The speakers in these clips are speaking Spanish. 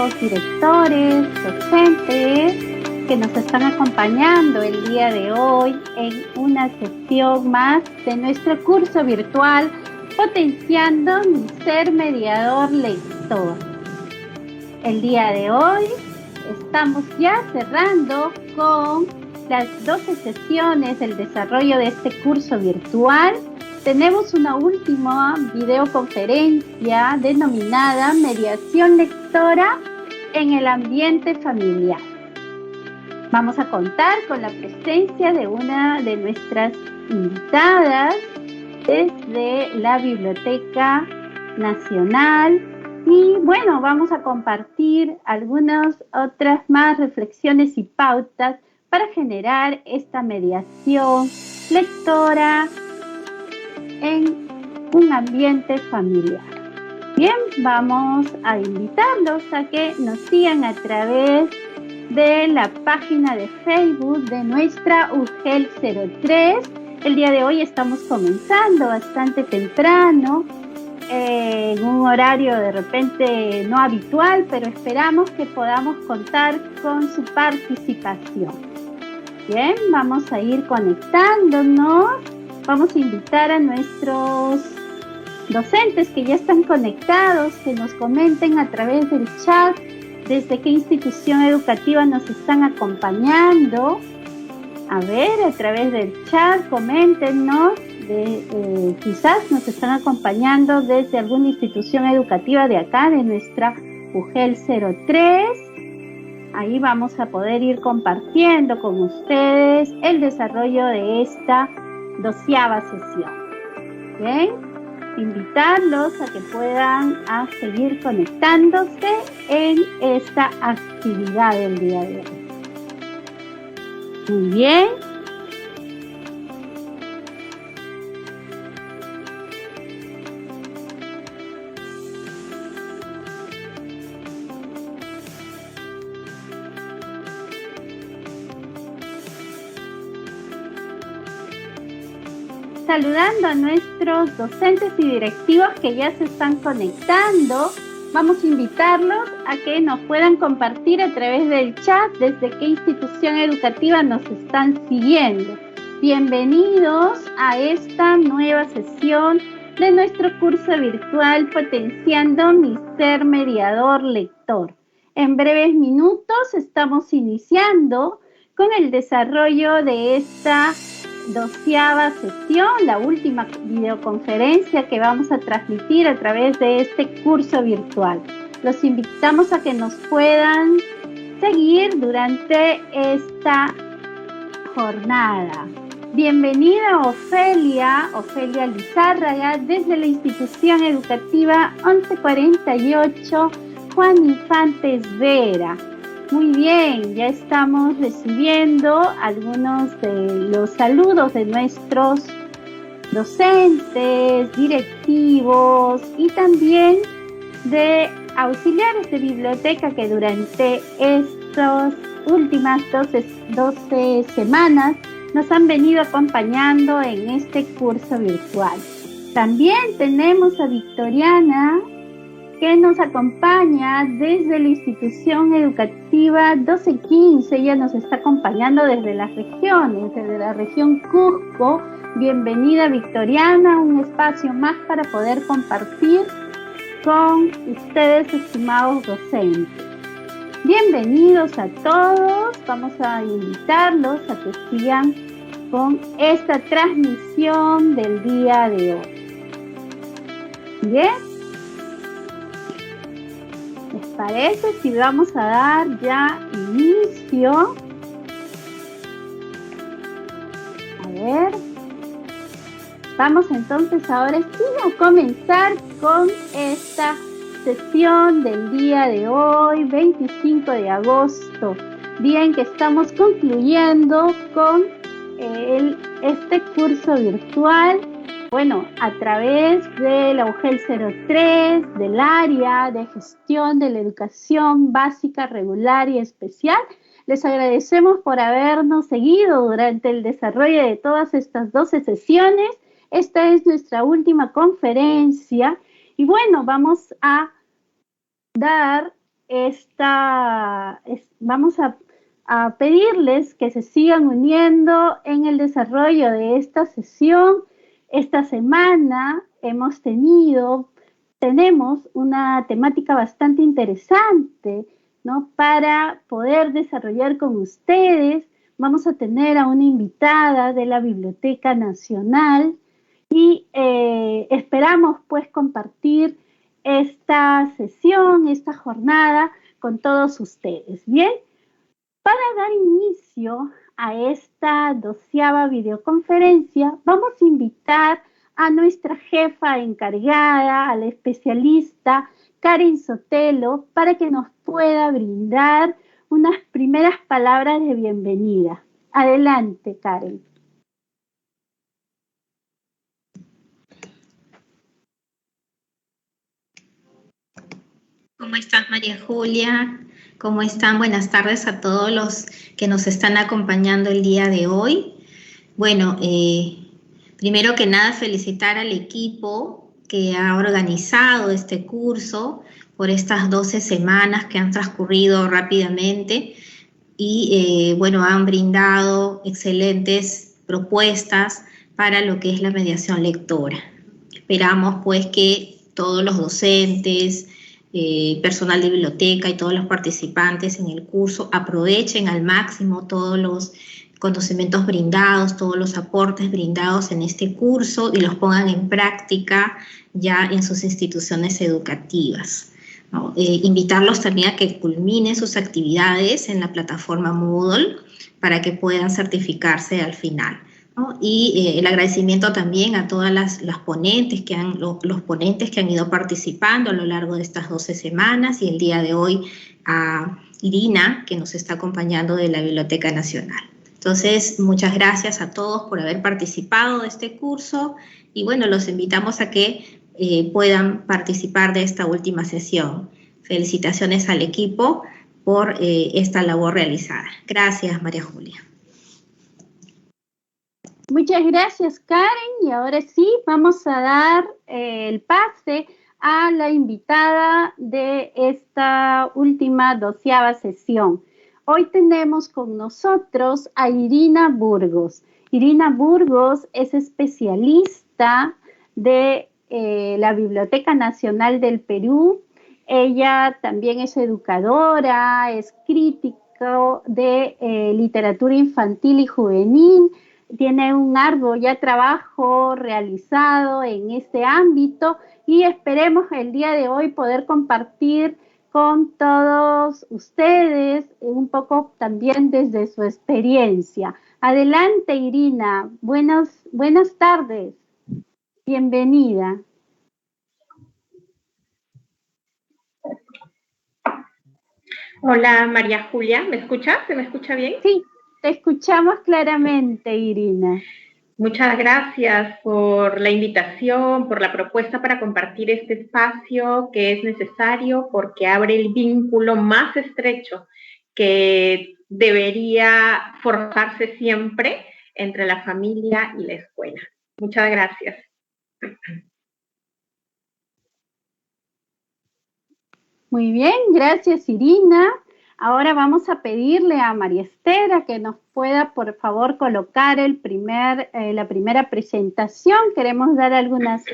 nuestros directores, docentes que nos están acompañando el día de hoy en una sesión más de nuestro curso virtual Potenciando mi ser mediador lector. El día de hoy estamos ya cerrando con las 12 sesiones del desarrollo de este curso virtual. Tenemos una última videoconferencia denominada Mediación Lectora en el ambiente familiar. Vamos a contar con la presencia de una de nuestras invitadas desde la Biblioteca Nacional y bueno, vamos a compartir algunas otras más reflexiones y pautas para generar esta mediación lectora en un ambiente familiar. Bien, vamos a invitarlos a que nos sigan a través de la página de Facebook de nuestra UGEL 03. El día de hoy estamos comenzando bastante temprano, en un horario de repente no habitual, pero esperamos que podamos contar con su participación. Bien, vamos a ir conectándonos. Vamos a invitar a nuestros docentes que ya están conectados, que nos comenten a través del chat desde qué institución educativa nos están acompañando. A ver, a través del chat, coméntenos, quizás nos están acompañando desde alguna institución educativa de acá, de nuestra UGEL 03. Ahí vamos a poder ir compartiendo con ustedes el desarrollo de esta 12ª sesión. Bien, invitarlos a que puedan seguir conectándose en esta actividad del día de hoy. Muy bien. Saludando a nuestros docentes y directivos que ya se están conectando, vamos a invitarlos a que nos puedan compartir a través del chat desde qué institución educativa nos están siguiendo. Bienvenidos a esta nueva sesión de nuestro curso virtual Potenciando mi ser mediador lector. En breves minutos estamos iniciando con el desarrollo de esta 12ª sesión, la última videoconferencia que vamos a transmitir a través de este curso virtual. Los invitamos a que nos puedan seguir durante esta jornada. Bienvenida Ofelia Lizárraga desde la institución educativa 1148 Juan Infantes Vera. Muy bien, ya estamos recibiendo algunos de los saludos de nuestros docentes, directivos y también de auxiliares de biblioteca que durante estas últimas 12 semanas nos han venido acompañando en este curso virtual. También tenemos a Victoriana, que nos acompaña desde la institución educativa 1215. Ella nos está acompañando desde las regiones, desde la región Cusco. Bienvenida Victoriana, un espacio más para poder compartir con ustedes, estimados docentes. Bienvenidos a todos, vamos a invitarlos a que sigan con esta transmisión del día de hoy. Bien. ¿Les parece si vamos a dar ya inicio? A ver. Vamos entonces ahora sí a comenzar con esta sesión del día de hoy, 25 de agosto. Bien, que estamos concluyendo con este curso virtual. Bueno, a través de la UGEL 03, del área de gestión de la educación básica, regular y especial, les agradecemos por habernos seguido durante el desarrollo de todas estas 12 sesiones. Esta es nuestra última conferencia y bueno, vamos a dar vamos a pedirles que se sigan uniendo en el desarrollo de esta sesión. Esta semana tenemos una temática bastante interesante, ¿no? Para poder desarrollar con ustedes. Vamos a tener a una invitada de la Biblioteca Nacional y esperamos pues compartir esta sesión, esta jornada con todos ustedes. Bien, para dar inicio a esta 12ª videoconferencia, vamos a invitar a nuestra jefa encargada, a la especialista Karen Sotelo, para que nos pueda brindar unas primeras palabras de bienvenida. Adelante, Karen. ¿Cómo estás, María Julia? ¿Cómo están? Buenas tardes a todos los que nos están acompañando el día de hoy. Bueno, primero que nada felicitar al equipo que ha organizado este curso por estas 12 semanas que han transcurrido rápidamente y bueno, han brindado excelentes propuestas para lo que es la mediación lectora. Esperamos pues que todos los docentes, personal de biblioteca y todos los participantes en el curso aprovechen al máximo todos los conocimientos brindados, todos los aportes brindados en este curso y los pongan en práctica ya en sus instituciones educativas, ¿no? Invitarlos también a que culminen sus actividades en la plataforma Moodle para que puedan certificarse al final, ¿no? Y el agradecimiento también a todas las ponentes los ponentes que han ido participando a lo largo de estas 12 semanas y el día de hoy a Irina, que nos está acompañando de la Biblioteca Nacional. Entonces, muchas gracias a todos por haber participado de este curso y bueno, los invitamos a que puedan participar de esta última sesión. Felicitaciones al equipo por esta labor realizada. Gracias, María Julia. Muchas gracias, Karen. Y ahora sí, vamos a dar el pase a la invitada de esta última 12ª sesión. Hoy tenemos con nosotros a Irina Burgos. Irina Burgos es especialista de la Biblioteca Nacional del Perú. Ella también es educadora, es crítico de literatura infantil y juvenil. Tiene un arduo ya trabajo realizado en este ámbito y esperemos el día de hoy poder compartir con todos ustedes un poco también desde su experiencia. Adelante, Irina. Buenas tardes. Bienvenida. Hola, María Julia. ¿Me escuchas? ¿Se me escucha bien? Sí, te escuchamos claramente, Irina. Muchas gracias por la invitación, por la propuesta para compartir este espacio que es necesario porque abre el vínculo más estrecho que debería forjarse siempre entre la familia y la escuela. Muchas gracias. Muy bien, gracias, Irina. Ahora vamos a pedirle a María Esther que nos pueda, por favor, colocar la primera presentación. Queremos dar algunas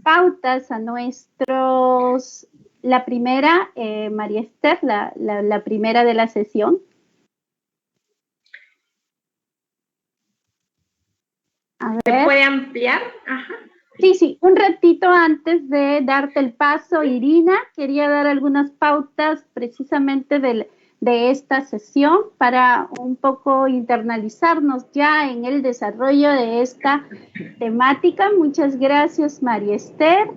pautas a nuestros... La primera, María Esther, la primera de la sesión. A ver. ¿Se puede ampliar? Ajá. Sí, un ratito antes de darte el paso, Irina, quería dar algunas pautas precisamente de esta sesión para un poco internalizarnos ya en el desarrollo de esta temática. Muchas gracias, María Esther.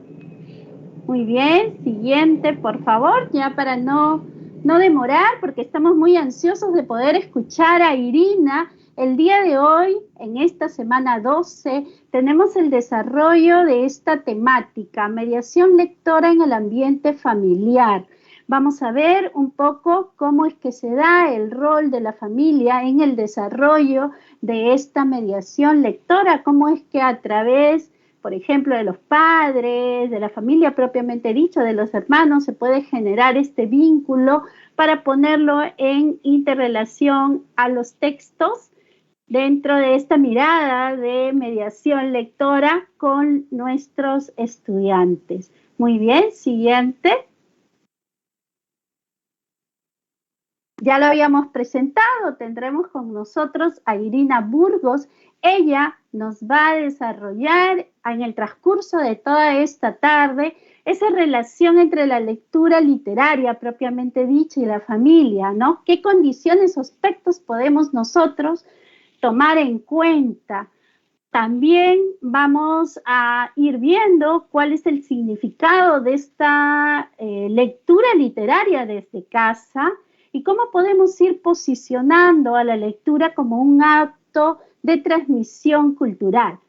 Muy bien, siguiente, por favor, ya para no demorar, porque estamos muy ansiosos de poder escuchar a Irina. El día de hoy, en esta semana 12, tenemos el desarrollo de esta temática, mediación lectora en el ambiente familiar. Vamos a ver un poco cómo es que se da el rol de la familia en el desarrollo de esta mediación lectora, cómo es que a través, por ejemplo, de los padres, de la familia propiamente dicho, de los hermanos, se puede generar este vínculo para ponerlo en interrelación a los textos dentro de esta mirada de mediación lectora con nuestros estudiantes. Muy bien, siguiente. Ya lo habíamos presentado, tendremos con nosotros a Irina Burgos. Ella nos va a desarrollar en el transcurso de toda esta tarde esa relación entre la lectura literaria propiamente dicha y la familia, ¿no? ¿Qué condiciones o aspectos podemos nosotros tomar en cuenta? También vamos a ir viendo cuál es el significado de esta lectura literaria desde casa y cómo podemos ir posicionando a la lectura como un acto de transmisión cultural.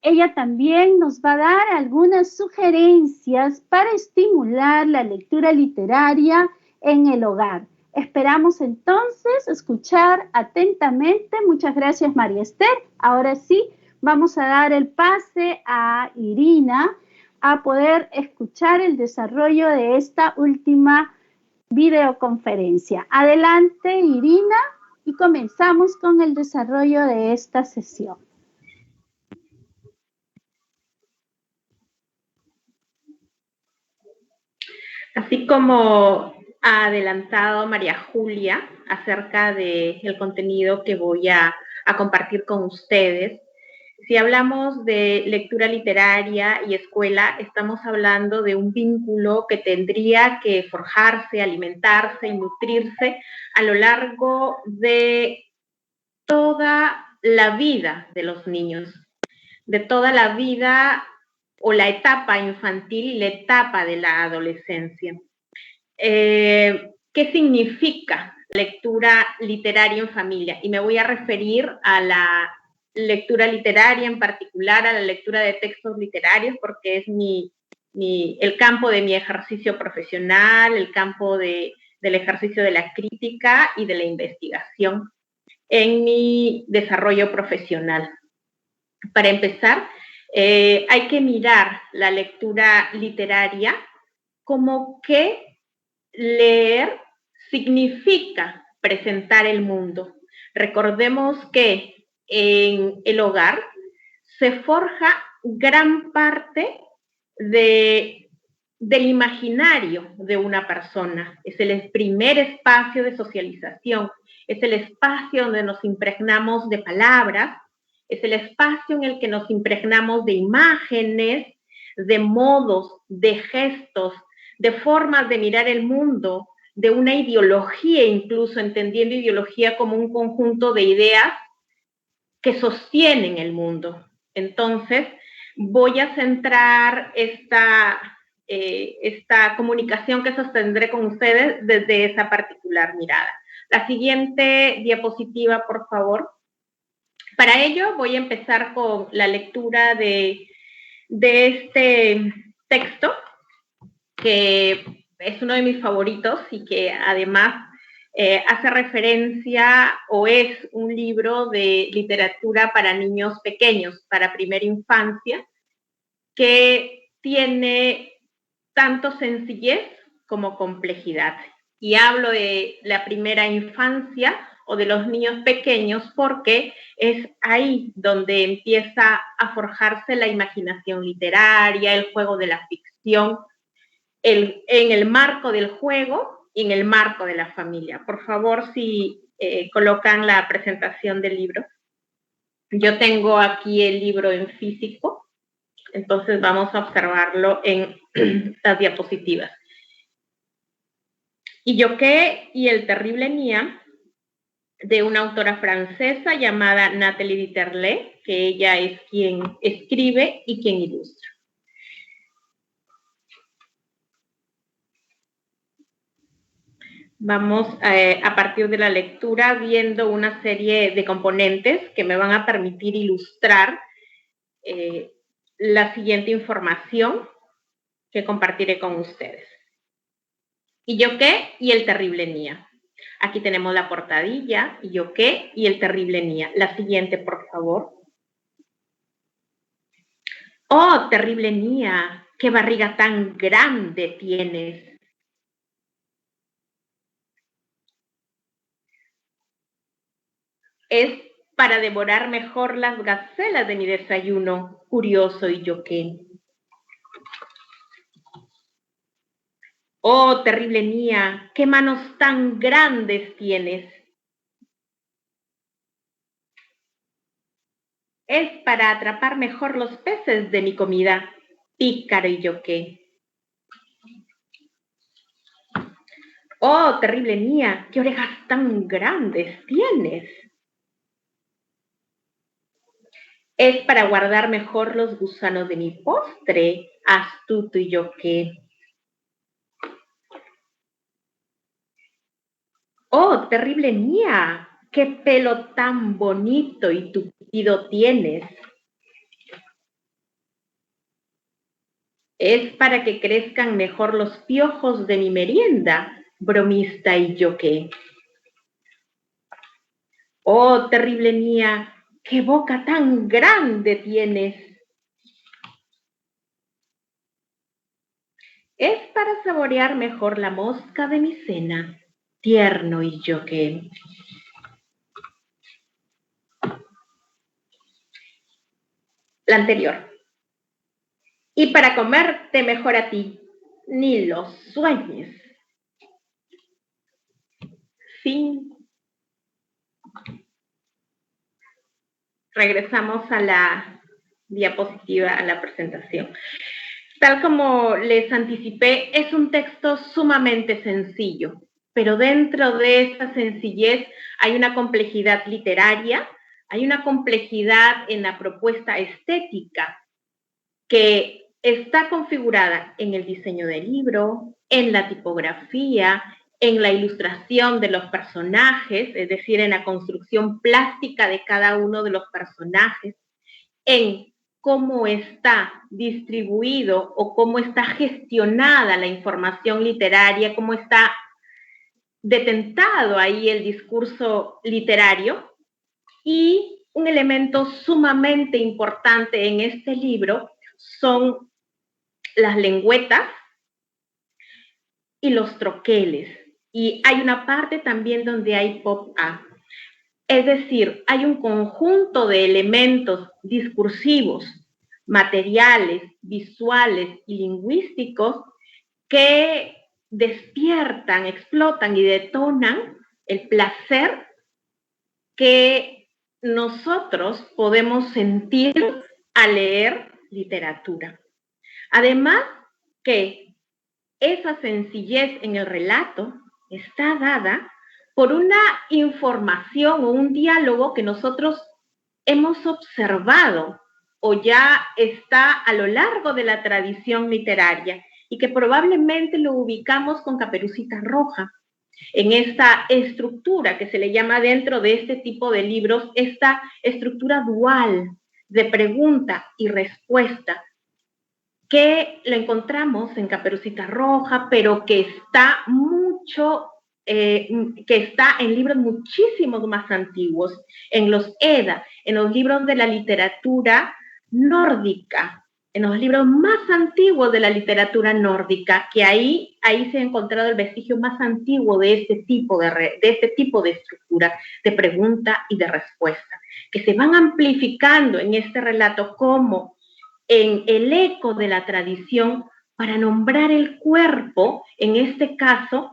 Ella también nos va a dar algunas sugerencias para estimular la lectura literaria en el hogar. Esperamos entonces escuchar atentamente. Muchas gracias, María Esther. Ahora sí, vamos a dar el pase a Irina a poder escuchar el desarrollo de esta última videoconferencia. Adelante, Irina, y comenzamos con el desarrollo de esta sesión. Así como ha adelantado María Julia acerca del contenido que voy a compartir con ustedes, si hablamos de lectura literaria y escuela, estamos hablando de un vínculo que tendría que forjarse, alimentarse y nutrirse a lo largo de toda la vida de los niños, de toda la vida o la etapa infantil y la etapa de la adolescencia. ¿Qué significa lectura literaria en familia? Y me voy a referir a la lectura literaria, en particular a la lectura de textos literarios, porque es el campo de mi ejercicio profesional, el campo del ejercicio de la crítica y de la investigación en mi desarrollo profesional. Para empezar, hay que mirar la lectura literaria como que leer significa presentar el mundo. Recordemos que en el hogar se forja gran parte del imaginario de una persona. Es el primer espacio de socialización, es el espacio donde nos impregnamos de palabras, es el espacio en el que nos impregnamos de imágenes, de modos, de gestos, de formas de mirar el mundo, de una ideología, incluso entendiendo ideología como un conjunto de ideas que sostienen el mundo. Entonces, voy a centrar esta comunicación que sostendré con ustedes desde esa particular mirada. La siguiente diapositiva, por favor. Para ello, voy a empezar con la lectura de este texto, que es uno de mis favoritos y que además hace referencia o es un libro de literatura para niños pequeños, para primera infancia, que tiene tanto sencillez como complejidad. Y hablo de la primera infancia o de los niños pequeños porque es ahí donde empieza a forjarse la imaginación literaria, el juego de la ficción, en el marco del juego y en el marco de la familia. Por favor, si colocan la presentación del libro. Yo tengo aquí el libro en físico, entonces vamos a observarlo en las diapositivas. Y Yoké y el terrible Nia, de una autora francesa llamada Nathalie Dieterle, que ella es quien escribe y quien ilustra. Vamos a partir de la lectura viendo una serie de componentes que me van a permitir ilustrar la siguiente información que compartiré con ustedes. Y Yoké y el terrible Nia. Aquí tenemos la portadilla, y Yoké y el terrible Nia. La siguiente, por favor. Oh, terrible mía, qué barriga tan grande tienes. Es para devorar mejor las gacelas de mi desayuno, curioso y yo qué. Oh, terrible mía, qué manos tan grandes tienes. Es para atrapar mejor los peces de mi comida, pícaro y yo qué. Oh, terrible mía, qué orejas tan grandes tienes. Es para guardar mejor los gusanos de mi postre, astuto y yo qué. Oh, terrible mía, qué pelo tan bonito y tupido tienes. Es para que crezcan mejor los piojos de mi merienda, bromista y yo qué. Oh, terrible mía, qué boca tan grande tienes. Es para saborear mejor la mosca de mi cena, tierno y yo qué. La anterior. Y para comerte mejor a ti, ni lo sueñes. Fin. Regresamos a la diapositiva, a la presentación. Tal como les anticipé, es un texto sumamente sencillo, pero dentro de esta sencillez hay una complejidad literaria, hay una complejidad en la propuesta estética que está configurada en el diseño del libro, en la tipografía, en la ilustración de los personajes, es decir, en la construcción plástica de cada uno de los personajes, en cómo está distribuido o cómo está gestionada la información literaria, cómo está detentado ahí el discurso literario. Y un elemento sumamente importante en este libro son las lengüetas y los troqueles. Y hay una parte también donde hay pop-up. Es decir, hay un conjunto de elementos discursivos, materiales, visuales y lingüísticos que despiertan, explotan y detonan el placer que nosotros podemos sentir al leer literatura. Además que esa sencillez en el relato está dada por una información o un diálogo que nosotros hemos observado o ya está a lo largo de la tradición literaria y que probablemente lo ubicamos con Caperucita Roja, en esta estructura que se le llama dentro de este tipo de libros, esta estructura dual de pregunta y respuesta, que lo encontramos en Caperucita Roja, pero que está que está en libros muchísimos más antiguos, en los Edda, en los libros de la literatura nórdica, en los libros más antiguos de la literatura nórdica, que ahí se ha encontrado el vestigio más antiguo de este tipo de estructura, de pregunta y de respuesta, que se van amplificando en este relato como en el eco de la tradición para nombrar el cuerpo, en este caso,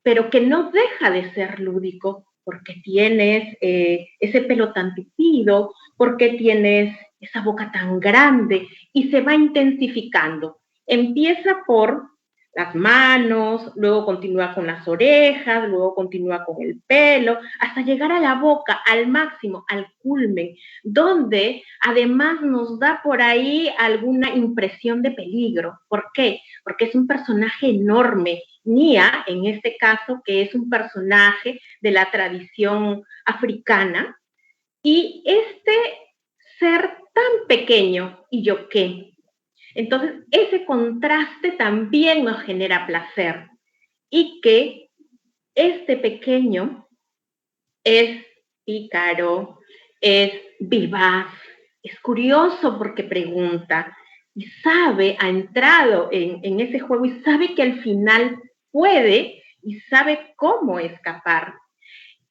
pero que no deja de ser lúdico, porque tienes ese pelo tan tupido, porque tienes esa boca tan grande, y se va intensificando. Empieza por las manos, luego continúa con las orejas, luego continúa con el pelo, hasta llegar a la boca, al máximo, al culmen, donde además nos da por ahí alguna impresión de peligro. ¿Por qué? Porque es un personaje enorme. Nia, en este caso, que es un personaje de la tradición africana, y este ser tan pequeño, y yo qué. Entonces, ese contraste también nos genera placer, y que este pequeño es pícaro, es vivaz, es curioso porque pregunta, y sabe, ha entrado en ese juego y sabe que al final puede y sabe cómo escapar.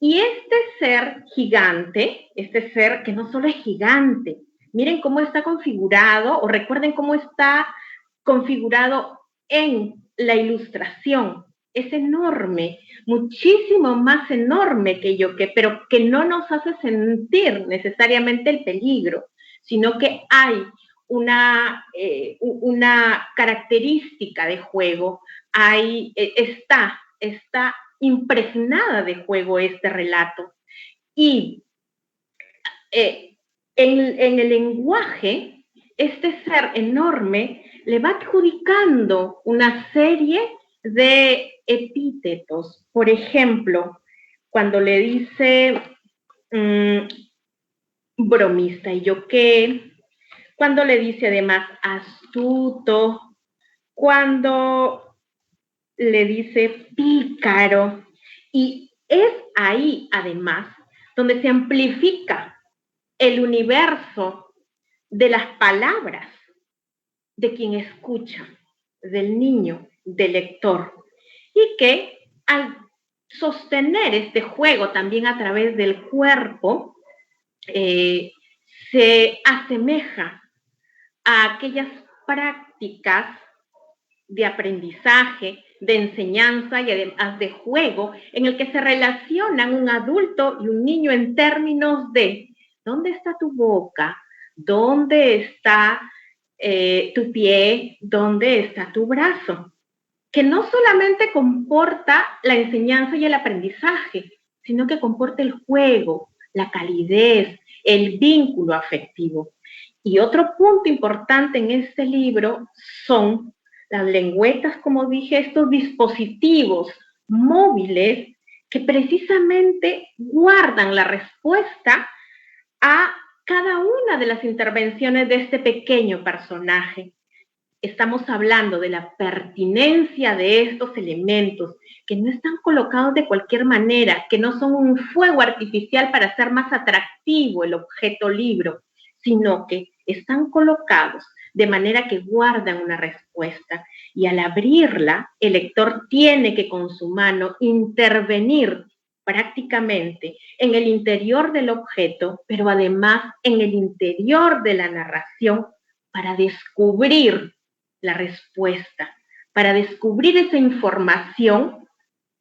Y este ser gigante, este ser que no solo es gigante, miren cómo está configurado, o recuerden cómo está configurado en la ilustración. Es enorme, muchísimo más enorme que yo, pero que no nos hace sentir necesariamente el peligro, sino que hay una característica de juego, está impregnada de juego este relato. Y en el lenguaje, este ser enorme le va adjudicando una serie de epítetos. Por ejemplo, cuando le dice bromista, ¿y yo qué? Cuando le dice además astuto, cuando le dice pícaro, y es ahí además donde se amplifica el universo de las palabras de quien escucha, del niño, del lector, y que al sostener este juego también a través del cuerpo, se asemeja a aquellas prácticas de aprendizaje, de enseñanza y además de juego, en el que se relacionan un adulto y un niño en términos de ¿dónde está tu boca? ¿Dónde está tu pie? ¿Dónde está tu brazo? Que no solamente comporta la enseñanza y el aprendizaje, sino que comporta el juego, la calidez, el vínculo afectivo. Y otro punto importante en este libro son las lengüetas, como dije, estos dispositivos móviles que precisamente guardan la respuesta a cada una de las intervenciones de este pequeño personaje. Estamos hablando de la pertinencia de estos elementos que no están colocados de cualquier manera, que no son un fuego artificial para hacer más atractivo el objeto libro, sino que están colocados de manera que guardan una respuesta, y al abrirla, el lector tiene que con su mano intervenir prácticamente en el interior del objeto, pero además en el interior de la narración, para descubrir la respuesta, para descubrir esa información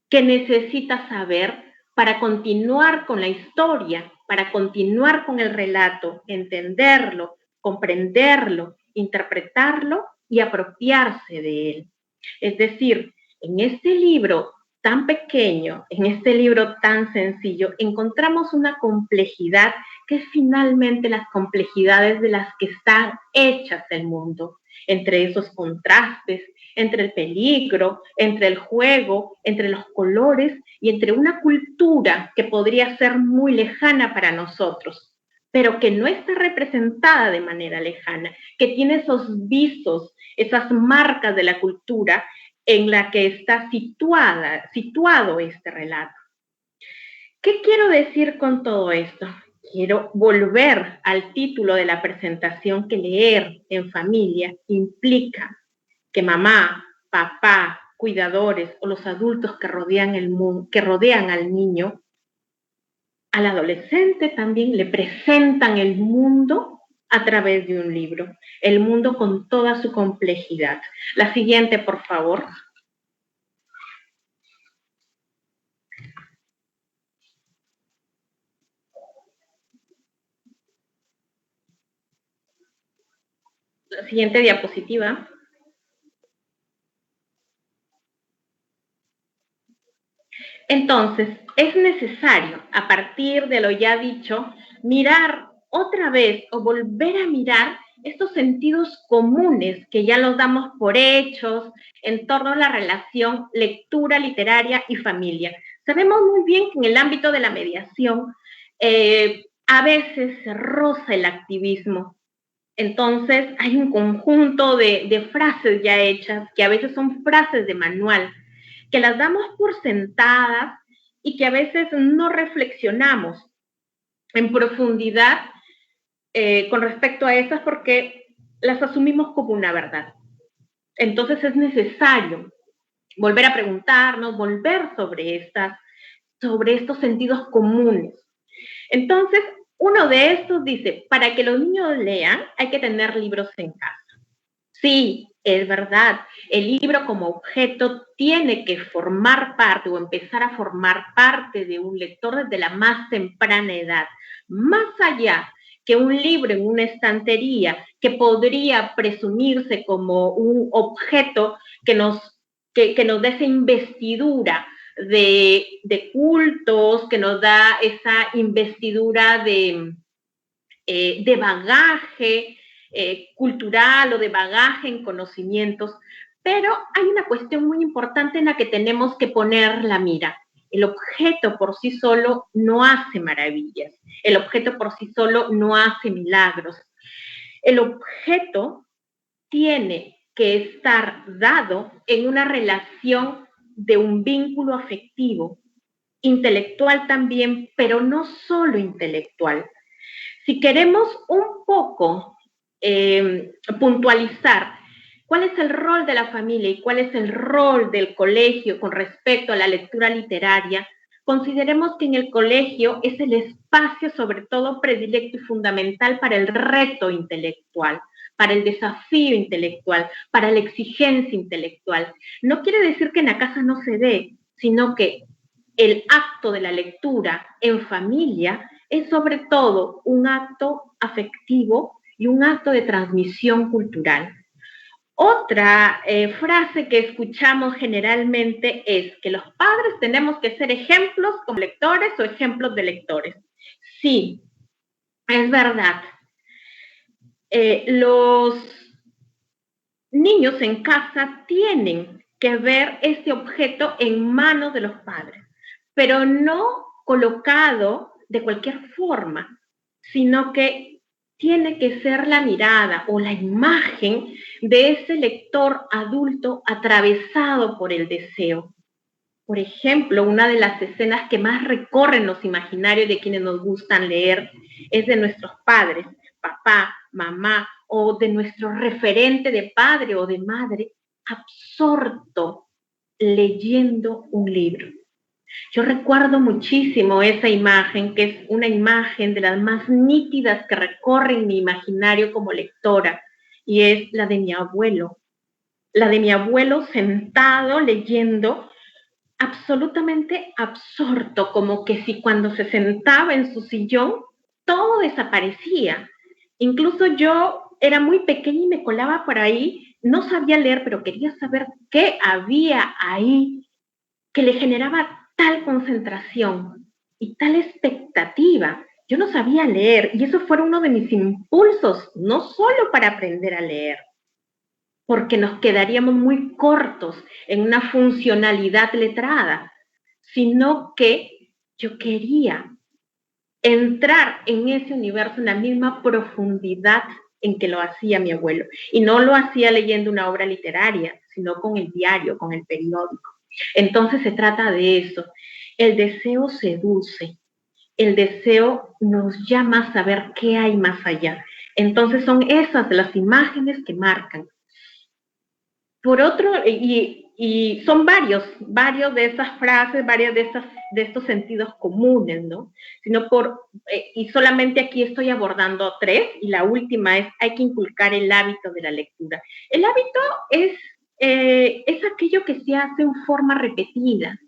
que necesita saber para continuar con la historia, para continuar con el relato, entenderlo, comprenderlo, interpretarlo y apropiarse de él. Es decir, en este libro tan pequeño, en este libro tan sencillo, encontramos una complejidad que es finalmente las complejidades de las que están hechas el mundo, entre esos contrastes, entre el peligro, entre el juego, entre los colores y entre una cultura que podría ser muy lejana para nosotros, pero que no está representada de manera lejana, que tiene esos visos, esas marcas de la cultura en la que está situado este relato. ¿Qué quiero decir con todo esto? Quiero volver al título de la presentación, que leer en familia implica que mamá, papá, cuidadores o los adultos que rodean al niño, al adolescente también le presentan el mundo a través de un libro, el mundo con toda su complejidad. La siguiente, por favor. La siguiente diapositiva. Entonces, es necesario, a partir de lo ya dicho, mirar otra vez o volver a mirar estos sentidos comunes que ya los damos por hechos en torno a la relación lectura literaria y familia. Sabemos muy bien que en el ámbito de la mediación a veces se roza el activismo. Entonces hay un conjunto de frases ya hechas, que a veces son frases de manual, que las damos por sentadas y que a veces no reflexionamos en profundidad con respecto a esas, porque las asumimos como una verdad. Entonces es necesario volver a preguntarnos, volver sobre estos sentidos comunes. Entonces, uno de estos dice, para que los niños lean, hay que tener libros en casa. Sí, es verdad, el libro como objeto tiene que formar parte o empezar a formar parte de un lector desde la más temprana edad. Más allá que un libro en una estantería que podría presumirse como un objeto que nos dé esa investidura de cultos, que nos da esa investidura de bagaje cultural o de bagaje en conocimientos, pero hay una cuestión muy importante en la que tenemos que poner la mira. El objeto por sí solo no hace maravillas, el objeto por sí solo no hace milagros. El objeto tiene que estar dado en una relación de un vínculo afectivo, intelectual también, pero no solo intelectual. Si queremos un poco puntualizar cuál es el rol de la familia y cuál es el rol del colegio con respecto a la lectura literaria, consideremos que en el colegio es el espacio sobre todo predilecto y fundamental para el reto intelectual, para el desafío intelectual, para la exigencia intelectual. No quiere decir que en la casa no se dé, sino que el acto de la lectura en familia es sobre todo un acto afectivo y un acto de transmisión cultural. Otra frase que escuchamos generalmente es que los padres tenemos que ser ejemplos como lectores o ejemplos de lectores. Sí, es verdad. Los niños en casa tienen que ver este objeto en manos de los padres, pero no colocado de cualquier forma, sino que tiene que ser la mirada o la imagen de ese lector adulto atravesado por el deseo. Por ejemplo, una de las escenas que más recorren los imaginarios de quienes nos gustan leer es de nuestros padres, papá, mamá, o de nuestro referente de padre o de madre, absorto leyendo un libro. Yo recuerdo muchísimo esa imagen, que es una imagen de las más nítidas que recorren mi imaginario como lectora, y es la de mi abuelo. La de mi abuelo sentado leyendo, absolutamente absorto, como que si cuando se sentaba en su sillón, todo desaparecía. Incluso yo era muy pequeña y me colaba por ahí, no sabía leer, pero quería saber qué había ahí que le generaba tal concentración y tal expectativa. Yo no sabía leer y eso fue uno de mis impulsos, no solo para aprender a leer, porque nos quedaríamos muy cortos en una funcionalidad letrada, sino que yo quería entrar en ese universo en la misma profundidad en que lo hacía mi abuelo. Y no lo hacía leyendo una obra literaria, sino con el diario, con el periódico. Entonces se trata de eso. El deseo seduce, el deseo nos llama a saber qué hay más allá. Entonces son esas las imágenes que marcan. Por otro, y son varios de esas frases, varios de estos sentidos comunes, ¿no? Y solamente aquí estoy abordando 3, y la última es, hay que inculcar el hábito de la lectura. El hábito es aquello que se hace en forma repetida,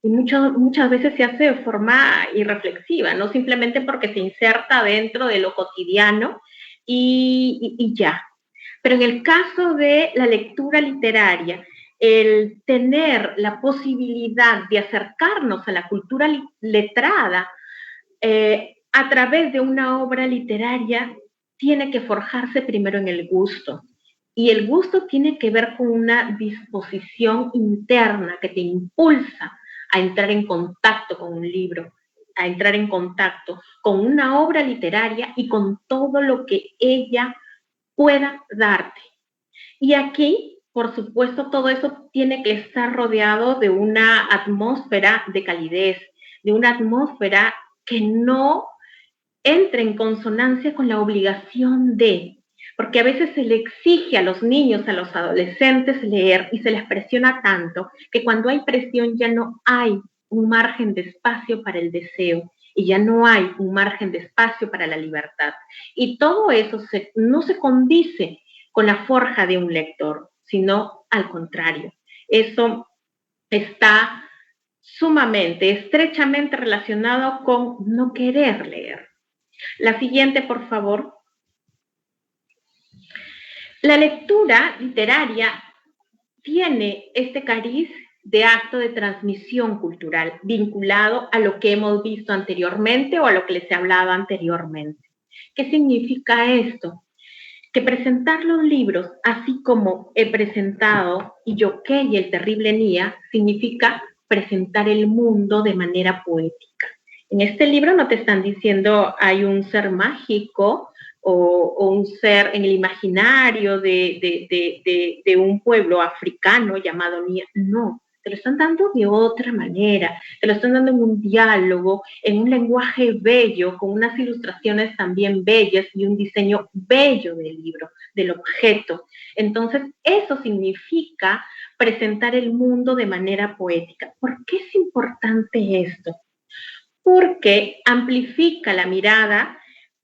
y muchas veces se hace de forma irreflexiva, no simplemente porque se inserta dentro de lo cotidiano y ya. Pero en el caso de la lectura literaria, el tener la posibilidad de acercarnos a la cultura letrada a través de una obra literaria tiene que forjarse primero en el gusto. Y el gusto tiene que ver con una disposición interna que te impulsa a entrar en contacto con un libro, a entrar en contacto con una obra literaria y con todo lo que ella pueda darte. Y aquí, por supuesto, todo eso tiene que estar rodeado de una atmósfera de calidez, de una atmósfera que no entre en consonancia con la obligación de, porque a veces se le exige a los niños, a los adolescentes leer y se les presiona tanto que cuando hay presión ya no hay un margen de espacio para el deseo y ya no hay un margen de espacio para la libertad. Y todo eso no se condice con la forja de un lector, sino al contrario. Eso está sumamente, estrechamente relacionado con no querer leer. La siguiente, por favor. La lectura literaria tiene este cariz de acto de transmisión cultural vinculado a lo que hemos visto anteriormente o a lo que les he hablado anteriormente. ¿Qué significa esto? Que presentar los libros, así como he presentado Iyoké y el terrible Nia, significa presentar el mundo de manera poética. En este libro no te están diciendo hay un ser mágico o un ser en el imaginario de un pueblo africano llamado Nia. No, te lo están dando de otra manera, te lo están dando en un diálogo, en un lenguaje bello, con unas ilustraciones también bellas y un diseño bello del libro, del objeto. Entonces, eso significa presentar el mundo de manera poética. ¿Por qué es importante esto? Porque amplifica la mirada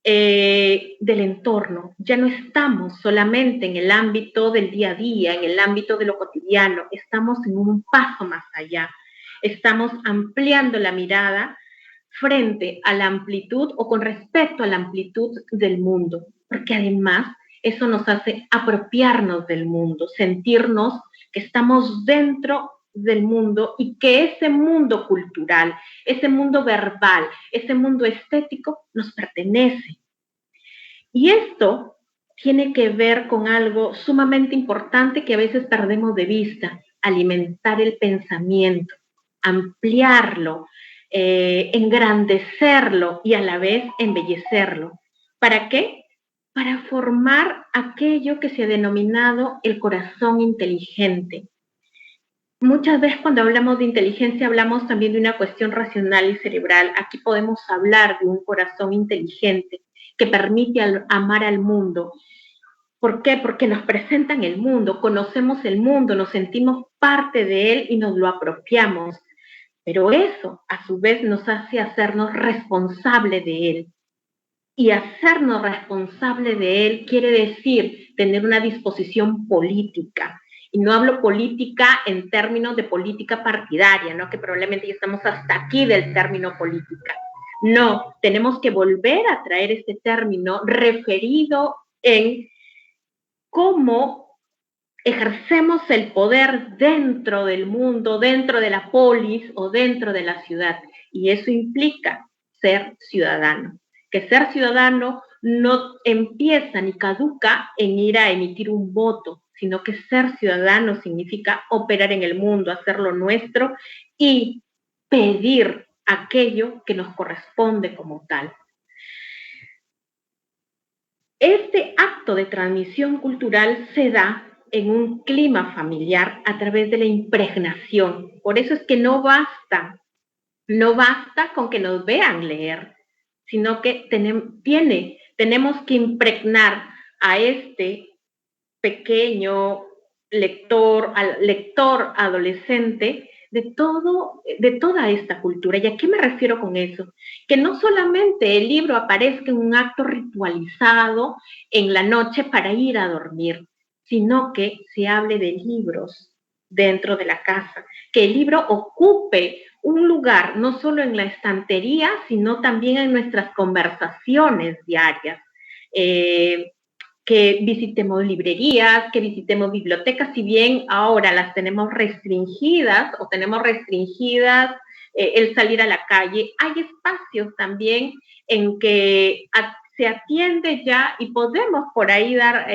del entorno. Ya no estamos solamente en el ámbito del día a día, en el ámbito de lo cotidiano, estamos en un paso más allá. Estamos ampliando la mirada frente a la amplitud o con respecto a la amplitud del mundo, porque además eso nos hace apropiarnos del mundo, sentirnos que estamos dentro del mundo y que ese mundo cultural, ese mundo verbal, ese mundo estético nos pertenece. Y esto tiene que ver con algo sumamente importante que a veces perdemos de vista: alimentar el pensamiento, ampliarlo, engrandecerlo y a la vez embellecerlo. ¿Para qué? Para formar aquello que se ha denominado el corazón inteligente. Muchas veces cuando hablamos de inteligencia hablamos también de una cuestión racional y cerebral. Aquí podemos hablar de un corazón inteligente que permite amar al mundo. ¿Por qué? Porque nos presentan el mundo, conocemos el mundo, nos sentimos parte de él y nos lo apropiamos. Pero eso, a su vez, nos hace hacernos responsables de él. Y hacernos responsable de él quiere decir tener una disposición política. Y no hablo política en términos de política partidaria, ¿no? Que probablemente ya estamos hasta aquí del término política. No, tenemos que volver a traer este término referido en cómo ejercemos el poder dentro del mundo, dentro de la polis o dentro de la ciudad. Y eso implica ser ciudadano. Que ser ciudadano no empieza ni caduca en ir a emitir un voto, sino que ser ciudadano significa operar en el mundo, hacerlo nuestro y pedir aquello que nos corresponde como tal. Este acto de transmisión cultural se da en un clima familiar a través de la impregnación. Por eso es que no basta con que nos vean leer, sino que tenemos que impregnar a este pequeño lector adolescente de toda esta cultura. ¿Y a qué me refiero con eso? Que no solamente el libro aparezca en un acto ritualizado en la noche para ir a dormir, sino que se hable de libros dentro de la casa, que el libro ocupe un lugar no solo en la estantería, sino también en nuestras conversaciones diarias. Que visitemos librerías, que visitemos bibliotecas, si bien ahora las tenemos restringidas o tenemos restringidas el salir a la calle, hay espacios también en que se atiende ya y podemos por ahí dar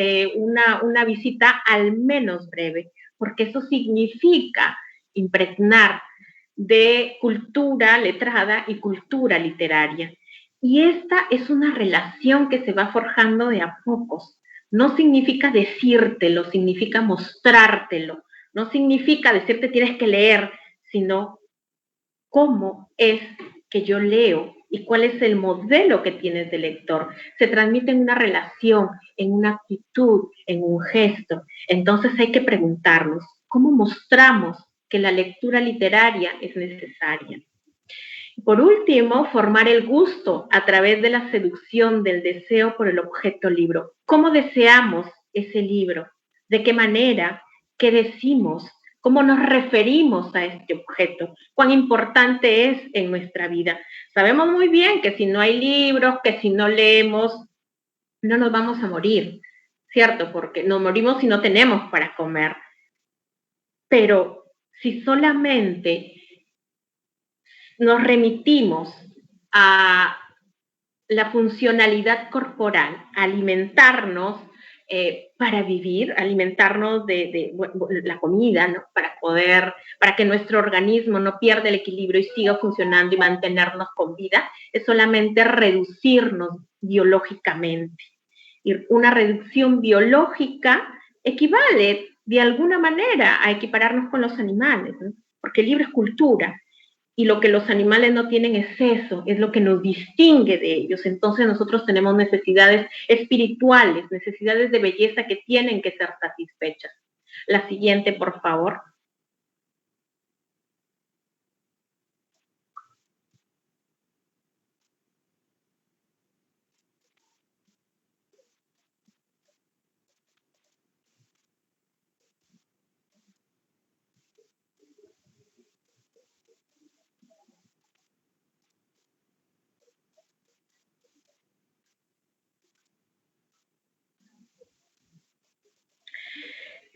una visita al menos breve, porque eso significa impregnar de cultura letrada y cultura literaria. Y esta es una relación que se va forjando de a pocos. No significa decírtelo, significa mostrártelo. No significa decirte tienes que leer, sino cómo es que yo leo y cuál es el modelo que tienes de lector. Se transmite en una relación, en una actitud, en un gesto. Entonces hay que preguntarnos, ¿cómo mostramos que la lectura literaria es necesaria? Por último, formar el gusto a través de la seducción del deseo por el objeto libro. ¿Cómo deseamos ese libro? ¿De qué manera? ¿Qué decimos? ¿Cómo nos referimos a este objeto? ¿Cuán importante es en nuestra vida? Sabemos muy bien que si no hay libros, que si no leemos, no nos vamos a morir, ¿cierto? Porque nos morimos si no tenemos para comer. Pero si solamente nos remitimos a la funcionalidad corporal, alimentarnos para vivir, alimentarnos de la comida, ¿no? Para que nuestro organismo no pierda el equilibrio y siga funcionando y mantenernos con vida, es solamente reducirnos biológicamente. Y una reducción biológica equivale de alguna manera a equipararnos con los animales, ¿no? Porque el libro es cultura. Y lo que los animales no tienen es eso, es lo que nos distingue de ellos. Entonces nosotros tenemos necesidades espirituales, necesidades de belleza que tienen que ser satisfechas. La siguiente, por favor.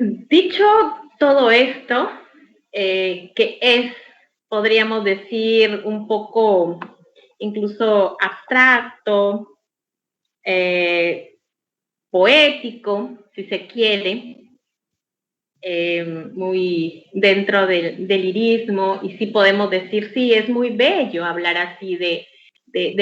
Dicho todo esto, que es, podríamos decir, un poco incluso abstracto, poético, si se quiere, muy dentro del lirismo, y sí podemos decir, sí, es muy bello hablar así de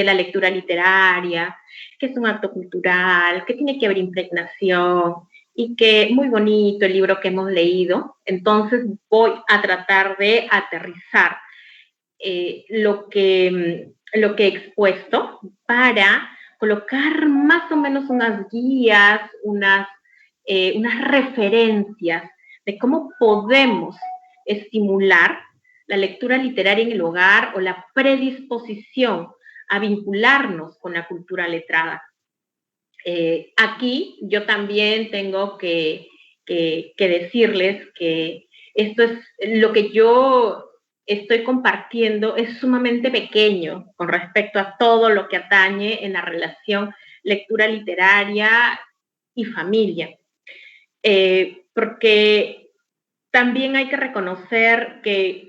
la lectura literaria, que es un acto cultural, que tiene que haber impregnación, y que muy bonito el libro que hemos leído. Entonces voy a tratar de aterrizar lo que he expuesto para colocar más o menos unas guías, unas referencias de cómo podemos estimular la lectura literaria en el hogar o la predisposición a vincularnos con la cultura letrada. Aquí yo también tengo que decirles que esto es lo que yo estoy compartiendo, es sumamente pequeño con respecto a todo lo que atañe en la relación lectura literaria y familia. Porque también hay que reconocer que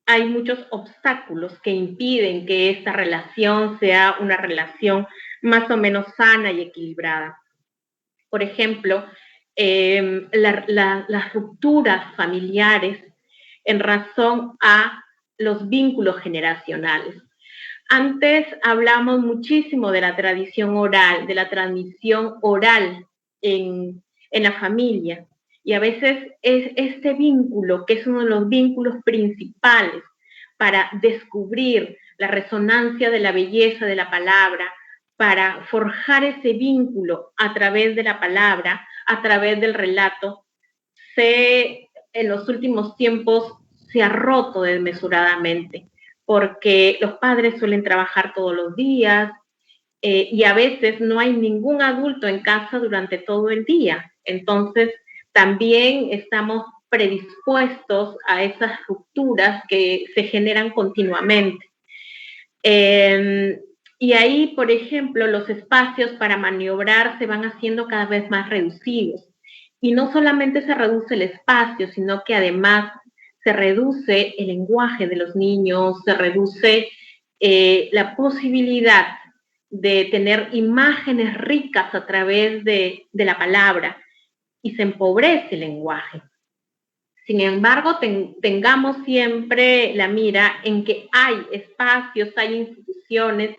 hay muchos obstáculos que impiden que esta relación sea una relación más o menos sana y equilibrada. Por ejemplo, las rupturas familiares en razón a los vínculos generacionales. Antes hablamos muchísimo de la tradición oral, de la transmisión oral en la familia. Y a veces es este vínculo, que es uno de los vínculos principales para descubrir la resonancia de la belleza de la palabra, para forjar ese vínculo a través de la palabra, a través del relato, en los últimos tiempos se ha roto desmesuradamente, porque los padres suelen trabajar todos los días, y a veces no hay ningún adulto en casa durante todo el día. Entonces, también estamos predispuestos a esas rupturas que se generan continuamente. Y ahí, por ejemplo, los espacios para maniobrar se van haciendo cada vez más reducidos. Y no solamente se reduce el espacio, sino que además se reduce el lenguaje de los niños, se reduce la posibilidad de tener imágenes ricas a través de la palabra, y se empobrece el lenguaje. Sin embargo, tengamos siempre la mira en que hay espacios, hay instituciones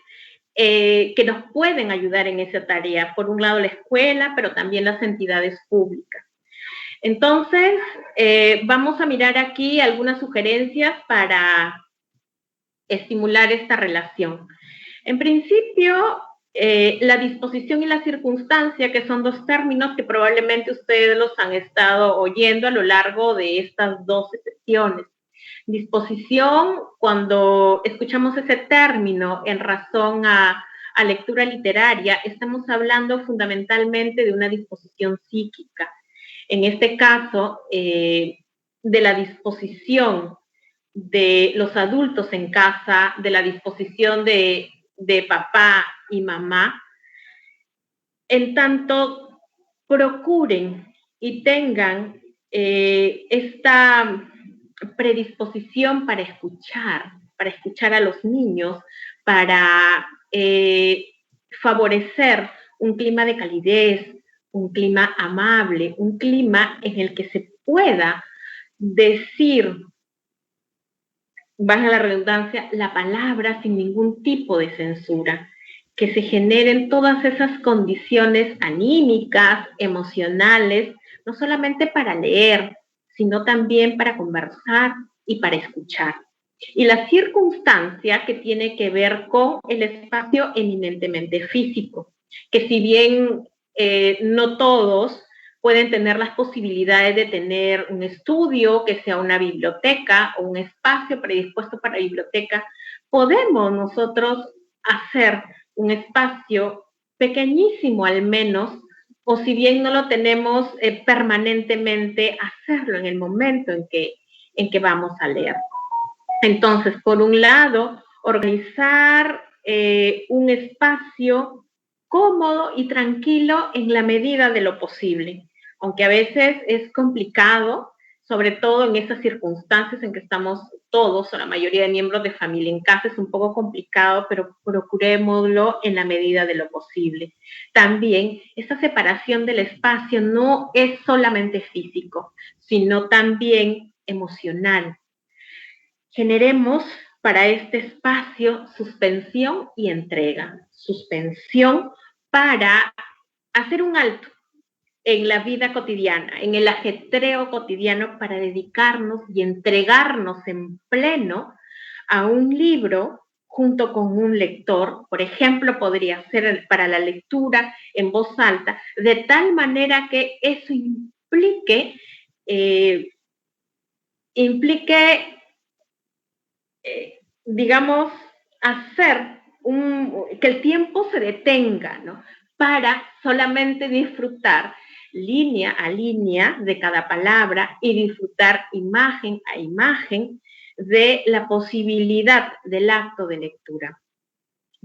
que nos pueden ayudar en esa tarea. Por un lado la escuela, pero también las entidades públicas. Entonces, vamos a mirar aquí algunas sugerencias para estimular esta relación. En principio, la disposición y la circunstancia, que son dos términos que probablemente ustedes los han estado oyendo a lo largo de estas 12 sesiones. Disposición, cuando escuchamos ese término en razón a lectura literaria, estamos hablando fundamentalmente de una disposición psíquica. En este caso, de la disposición de los adultos en casa, de la disposición de papá y mamá, en tanto procuren y tengan esta predisposición para escuchar a los niños, para favorecer un clima de calidez, un clima amable, un clima en el que se pueda decir, valga la redundancia, la palabra sin ningún tipo de censura, que se generen todas esas condiciones anímicas, emocionales, no solamente para leer, sino también para conversar y para escuchar. Y la circunstancia que tiene que ver con el espacio eminentemente físico, que si bien no todos pueden tener las posibilidades de tener un estudio que sea una biblioteca o un espacio predispuesto para biblioteca, podemos nosotros hacer un espacio pequeñísimo al menos, o si bien no lo tenemos permanentemente, hacerlo en el momento en que vamos a leer. Entonces, por un lado, organizar un espacio cómodo y tranquilo en la medida de lo posible, aunque a veces es complicado, sobre todo en esas circunstancias en que estamos todos o la mayoría de miembros de familia en casa, es un poco complicado, pero procurémoslo en la medida de lo posible. También esta separación del espacio no es solamente físico, sino también emocional. Generemos para este espacio suspensión y entrega. Suspensión para hacer un alto en la vida cotidiana, en el ajetreo cotidiano, para dedicarnos y entregarnos en pleno a un libro junto con un lector. Por ejemplo, podría ser para la lectura en voz alta, de tal manera que eso implique digamos, hacer que el tiempo se detenga, ¿no? Para solamente disfrutar línea a línea de cada palabra y disfrutar imagen a imagen de la posibilidad del acto de lectura.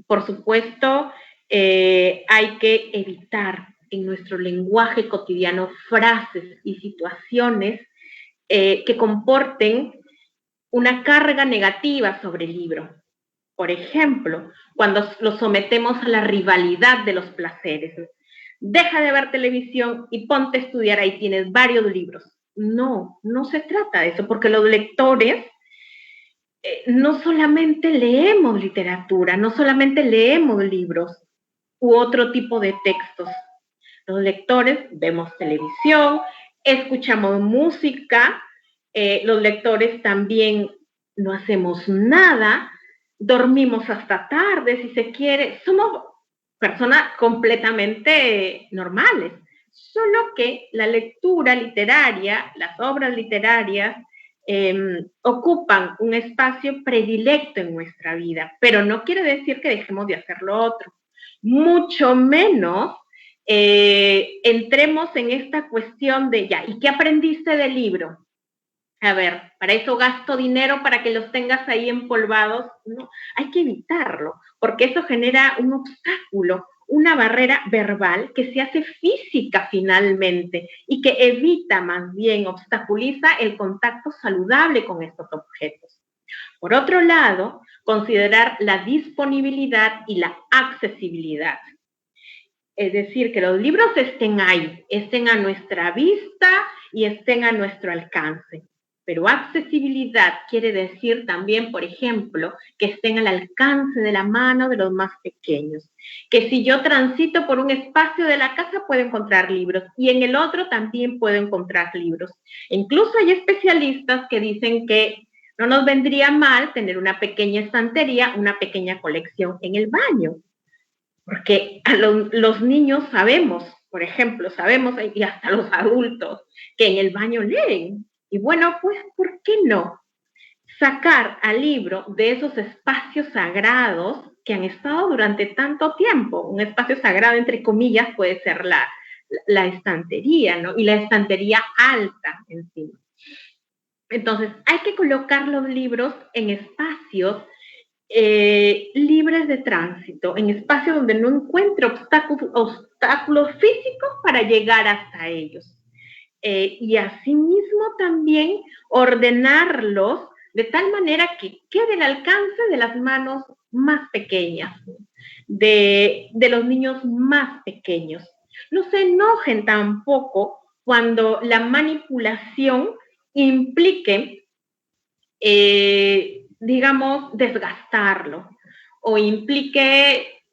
Por supuesto, hay que evitar en nuestro lenguaje cotidiano frases y situaciones que comporten una carga negativa sobre el libro. Por ejemplo, cuando lo sometemos a la rivalidad de los placeres. Deja de ver televisión y ponte a estudiar, ahí tienes varios libros. No, no se trata de eso, porque los lectores no solamente leemos literatura, no solamente leemos libros u otro tipo de textos. Los lectores vemos televisión, escuchamos música, los lectores también no hacemos nada, dormimos hasta tarde, si se quiere, somos personas completamente normales, solo que la lectura literaria, las obras literarias, ocupan un espacio predilecto en nuestra vida, pero no quiere decir que dejemos de hacer lo otro, mucho menos entremos en esta cuestión de ya, ¿y qué aprendiste del libro? A ver, para eso gasto dinero para que los tengas ahí empolvados. No, hay que evitarlo, porque eso genera un obstáculo, una barrera verbal que se hace física finalmente y que evita, más bien obstaculiza el contacto saludable con estos objetos. Por otro lado, considerar la disponibilidad y la accesibilidad. Es decir, que los libros estén ahí, estén a nuestra vista y estén a nuestro alcance. Pero accesibilidad quiere decir también, por ejemplo, que estén al alcance de la mano de los más pequeños. Que si yo transito por un espacio de la casa puedo encontrar libros y en el otro también puedo encontrar libros. E incluso hay especialistas que dicen que No nos vendría mal tener una pequeña estantería, una pequeña colección en el baño, porque los niños sabemos, por ejemplo, sabemos, y hasta los adultos, que en el baño leen. Y bueno, pues, ¿por qué no? Sacar al libro de esos espacios sagrados que han estado durante tanto tiempo. Un espacio sagrado, entre comillas, puede ser la estantería, ¿no? Y la estantería alta encima. Entonces, hay que colocar los libros en espacios libres de tránsito, en espacios donde no encuentre obstáculos físicos para llegar hasta ellos. Y asimismo también ordenarlos de tal manera que quede al alcance de las manos más pequeñas, de los niños más pequeños. No se enojen tampoco cuando la manipulación implique, digamos, desgastarlo o implique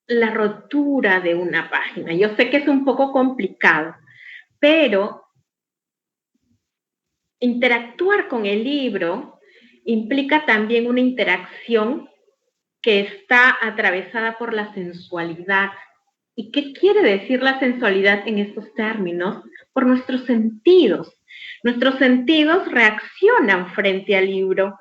la rotura de una página. Yo sé que es un poco complicado, pero interactuar con el libro implica también una interacción que está atravesada por la sensualidad. ¿Y qué quiere decir la sensualidad en estos términos? Por nuestros sentidos. Nuestros sentidos reaccionan frente al libro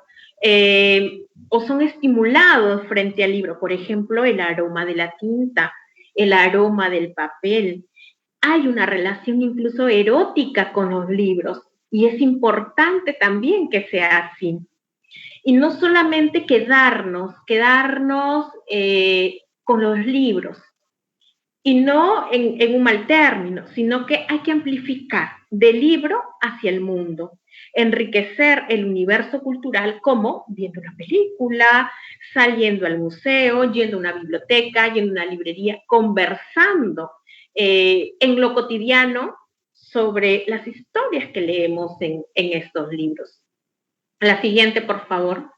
o son estimulados frente al libro. Por ejemplo, el aroma de la tinta, el aroma del papel. Hay una relación incluso erótica con los libros y es importante también que sea así. Y no solamente quedarnos con los libros, y no en un mal término, sino que hay que amplificar del libro hacia el mundo, enriquecer el universo cultural como viendo una película, saliendo al museo, yendo a una biblioteca, yendo a una librería, conversando en lo cotidiano sobre las historias que leemos en estos libros. La siguiente, por favor.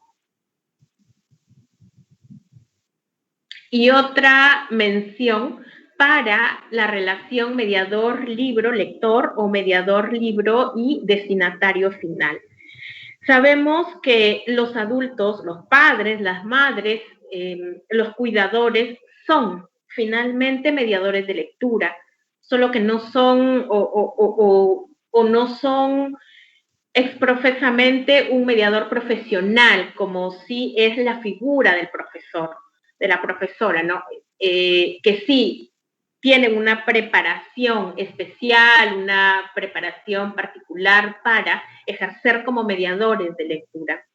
Y otra mención para la relación mediador-libro-lector o mediador-libro y destinatario final. Sabemos que los adultos, los padres, las madres, los cuidadores son finalmente mediadores de lectura, solo que no son o no son exprofesamente un mediador profesional, como sí es la figura del profesor, de la profesora, ¿no? Que sí tienen una preparación especial, una preparación particular para ejercer como mediadores de lectura.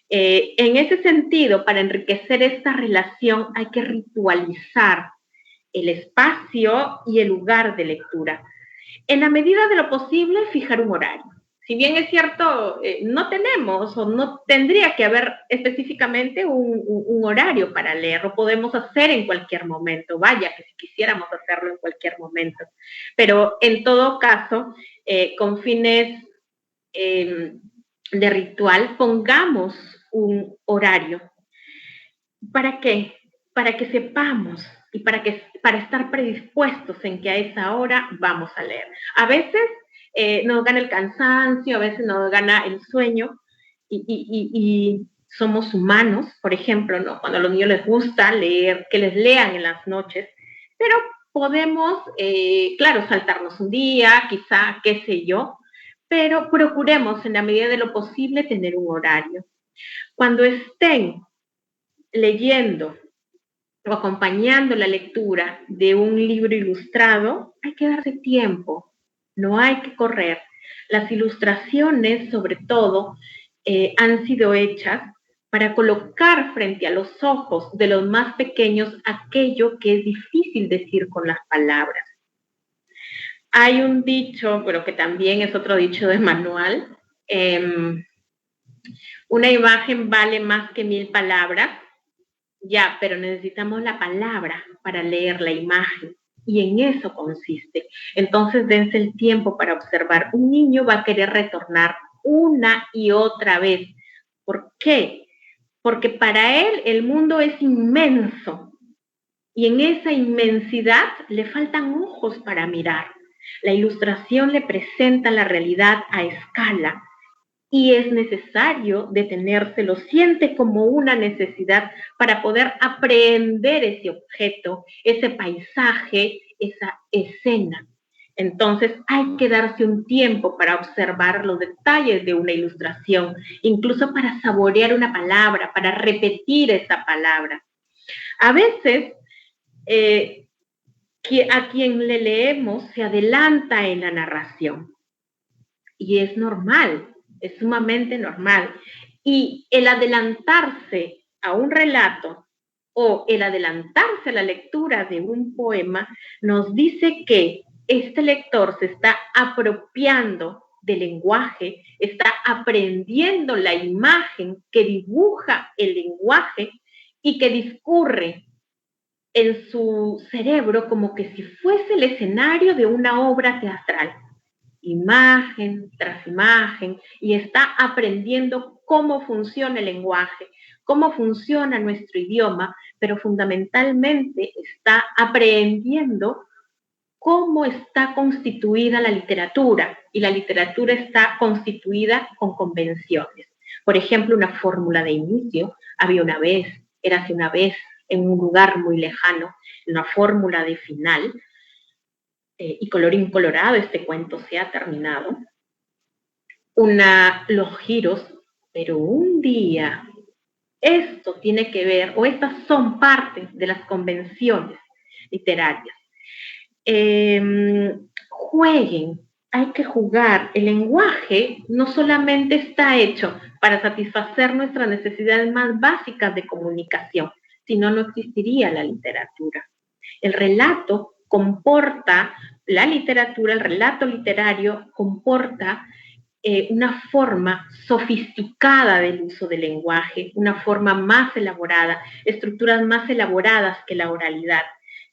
En ese sentido, para enriquecer esta relación hay que ritualizar el espacio y el lugar de lectura. En la medida de lo posible, fijar un horario. Si bien es cierto, no tenemos o no tendría que haber específicamente un horario para leer, lo podemos hacer en cualquier momento, vaya que si quisiéramos hacerlo en cualquier momento, pero en todo caso, con fines de ritual, pongamos un horario. ¿Para qué? Para que sepamos y para estar predispuestos en que a esa hora vamos a leer. A veces nos gana el cansancio, a veces nos gana el sueño y somos humanos, por ejemplo, ¿no? Cuando a los niños les gusta leer, que les lean en las noches, pero podemos, claro, saltarnos un día, quizá, qué sé yo, pero procuremos en la medida de lo posible tener un horario. Cuando estén leyendo o acompañando la lectura de un libro ilustrado, hay que darse tiempo, no hay que correr. Las ilustraciones, sobre todo, han sido hechas para colocar frente a los ojos de los más pequeños aquello que es difícil decir con las palabras. Hay un dicho, pero que también es otro dicho de manual, una imagen vale más que 1000 palabras. Ya, pero necesitamos la palabra para leer la imagen y en eso consiste. Entonces dense el tiempo para observar. Un niño va a querer retornar una y otra vez. ¿Por qué? Porque para él el mundo es inmenso y en esa inmensidad le faltan ojos para mirar. La ilustración le presenta la realidad a escala y es necesario detenerse, lo siente como una necesidad para poder aprender ese objeto, ese paisaje, esa escena. Entonces hay que darse un tiempo para observar los detalles de una ilustración, incluso para saborear una palabra, para repetir esa palabra. A veces a quien le leemos se adelanta en la narración y es normal, es sumamente normal. Y el adelantarse a un relato o el adelantarse a la lectura de un poema nos dice que este lector se está apropiando del lenguaje, está aprendiendo la imagen que dibuja el lenguaje y que discurre en su cerebro como que si fuese el escenario de una obra teatral, imagen tras imagen, y está aprendiendo cómo funciona el lenguaje, cómo funciona nuestro idioma, pero fundamentalmente está aprendiendo cómo está constituida la literatura, y la literatura está constituida con convenciones. Por ejemplo, una fórmula de inicio, había una vez, érase una vez, en un lugar muy lejano, una fórmula de final, y colorín colorado, este cuento se ha terminado. Los giros, pero un día, esto tiene que ver, o estas son partes de las convenciones literarias. Jueguen, hay que jugar. El lenguaje no solamente está hecho para satisfacer nuestras necesidades más básicas de comunicación, sino no existiría la literatura. El relato comporta, la literatura, el relato literario comporta una forma sofisticada del uso del lenguaje, una forma más elaborada, estructuras más elaboradas que la oralidad.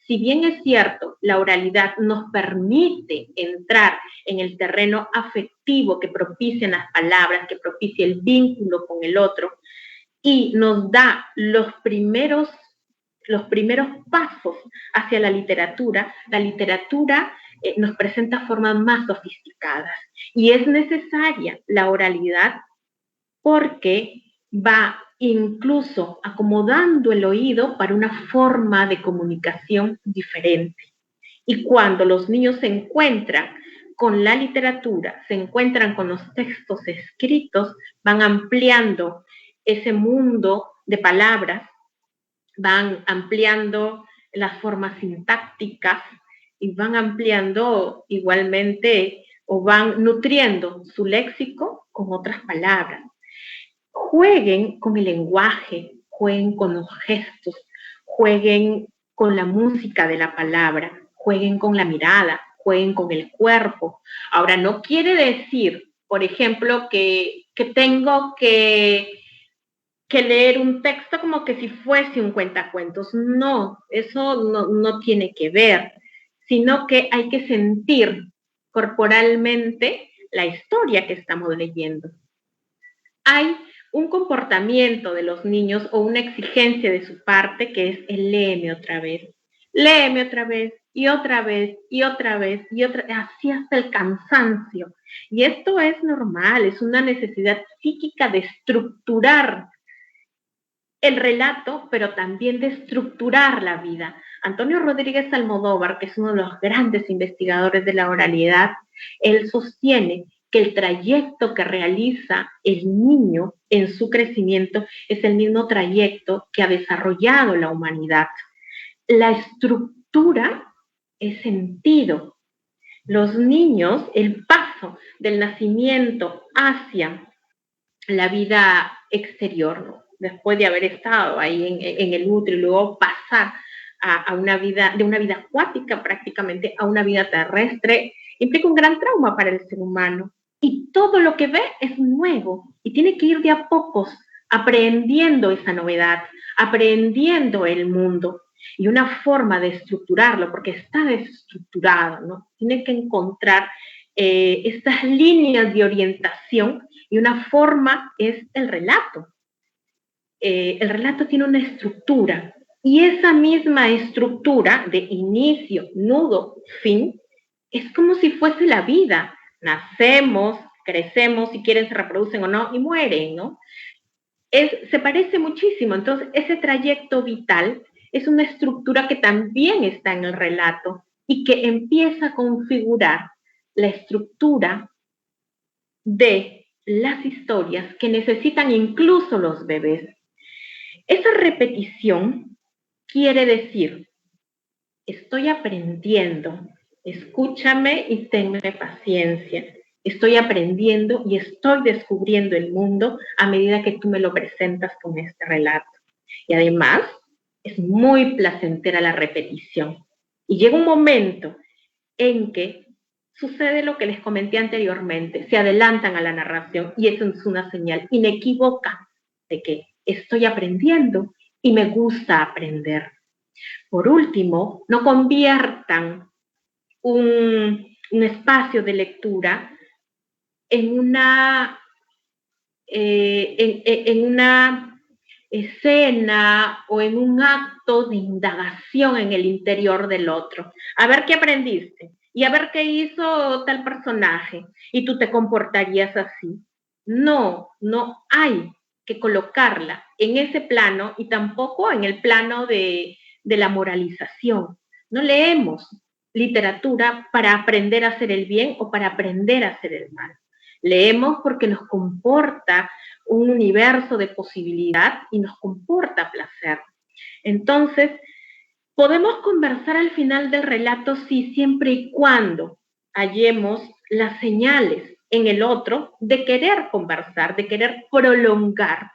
Si bien es cierto, la oralidad nos permite entrar en el terreno afectivo que propician las palabras, que propicia el vínculo con el otro, y nos da los primeros pasos hacia la literatura nos presenta formas más sofisticadas. Y es necesaria la oralidad porque va incluso acomodando el oído para una forma de comunicación diferente. Y cuando los niños se encuentran con la literatura, se encuentran con los textos escritos, van ampliando ese mundo de palabras, van ampliando las formas sintácticas y van ampliando igualmente o van nutriendo su léxico con otras palabras. Jueguen con el lenguaje, jueguen con los gestos, jueguen con la música de la palabra, jueguen con la mirada, jueguen con el cuerpo. Ahora, no quiere decir, por ejemplo, que tengo que leer un texto como que si fuese un cuentacuentos. No, eso no tiene que ver, sino que hay que sentir corporalmente la historia que estamos leyendo. Hay un comportamiento de los niños o una exigencia de su parte que es el léeme otra vez y otra vez y otra vez y otra vez, así hasta el cansancio. Y esto es normal, es una necesidad psíquica de estructurar el relato, pero también de estructurar la vida. Antonio Rodríguez Almodóvar, que es uno de los grandes investigadores de la oralidad, él sostiene que el trayecto que realiza el niño en su crecimiento es el mismo trayecto que ha desarrollado la humanidad. La estructura es sentido. Los niños, el paso del nacimiento hacia la vida exterior, ¿no? Después de haber estado ahí en el útero y luego pasar a una vida, de una vida acuática prácticamente a una vida terrestre, implica un gran trauma para el ser humano. Y todo lo que ve es nuevo y tiene que ir de a pocos aprendiendo esa novedad, aprendiendo el mundo. Y una forma de estructurarlo, porque está desestructurado, ¿no? Tiene que encontrar estas líneas de orientación y una forma es el relato. El relato tiene una estructura y esa misma estructura de inicio, nudo, fin, es como si fuese la vida. Nacemos, crecemos, si quieren se reproducen o no, y mueren, ¿no? Se parece muchísimo. Entonces, ese trayecto vital es una estructura que también está en el relato y que empieza a configurar la estructura de las historias que necesitan incluso los bebés. Esa repetición quiere decir, estoy aprendiendo, escúchame y tenme paciencia. Estoy aprendiendo y estoy descubriendo el mundo a medida que tú me lo presentas con este relato. Y además, es muy placentera la repetición. Y llega un momento en que sucede lo que les comenté anteriormente, se adelantan a la narración y eso es una señal inequívoca de que estoy aprendiendo y me gusta aprender. Por último, no conviertan un espacio de lectura en una escena o en un acto de indagación en el interior del otro. A ver qué aprendiste y a ver qué hizo tal personaje y tú te comportarías así. No hay que colocarla en ese plano y tampoco en el plano de la moralización. No leemos literatura para aprender a hacer el bien o para aprender a hacer el mal. Leemos porque nos comporta un universo de posibilidad y nos comporta placer. Entonces, podemos conversar al final del relato, sí, siempre y cuando hallemos las señales en el otro de querer conversar, de querer prolongar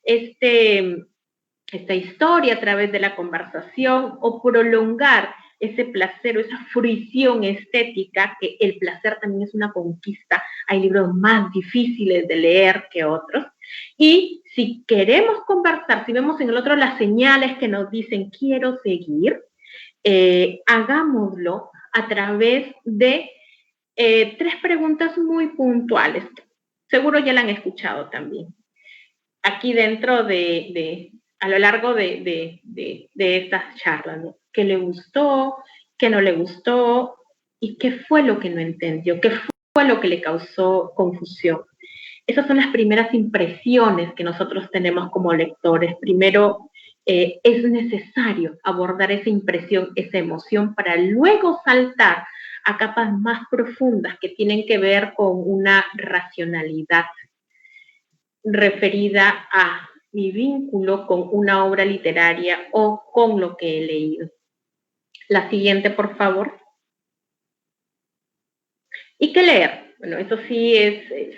esta historia a través de la conversación o prolongar ese placer o esa fruición estética, que el placer también es una conquista. Hay libros más difíciles de leer que otros. Y si queremos conversar, si vemos en el otro las señales que nos dicen quiero seguir, hagámoslo a través de 3 preguntas muy puntuales. Seguro ya la han escuchado también. Aquí dentro a lo largo de estas charlas, ¿no? ¿Qué le gustó? ¿Qué no le gustó? ¿Y qué fue lo que no entendió? ¿Qué fue lo que le causó confusión? Esas son las primeras impresiones que nosotros tenemos como lectores. Primero, es necesario abordar esa impresión, esa emoción, para luego saltar a capas más profundas que tienen que ver con una racionalidad referida a mi vínculo con una obra literaria o con lo que he leído. La siguiente, por favor. ¿Y qué leer? Bueno, eso sí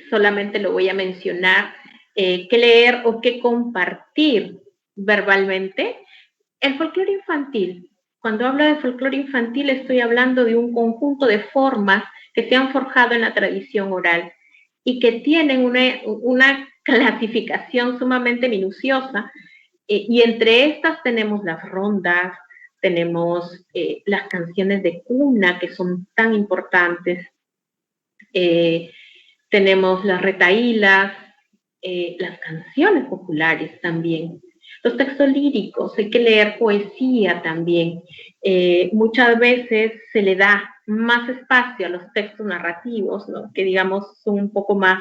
solamente lo voy a mencionar. ¿Qué leer o qué compartir verbalmente? El folclore infantil. Cuando hablo de folclore infantil estoy hablando de un conjunto de formas que se han forjado en la tradición oral y que tienen una clasificación sumamente minuciosa, y entre estas tenemos las rondas, tenemos las canciones de cuna, que son tan importantes, tenemos las retahílas, las canciones populares también, los textos líricos, hay que leer poesía también. Muchas veces se le da más espacio a los textos narrativos, ¿no? Que digamos son un poco más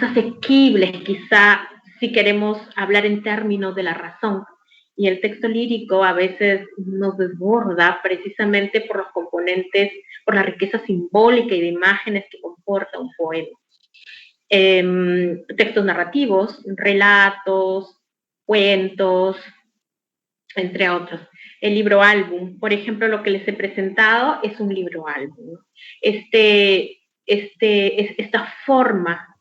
asequibles, quizá, si queremos hablar en términos de la razón. Y el texto lírico a veces nos desborda precisamente por los componentes, por la riqueza simbólica y de imágenes que comporta un poema. Textos narrativos, relatos, cuentos, entre otros. El libro álbum, por ejemplo, lo que les he presentado es un libro álbum. Esta forma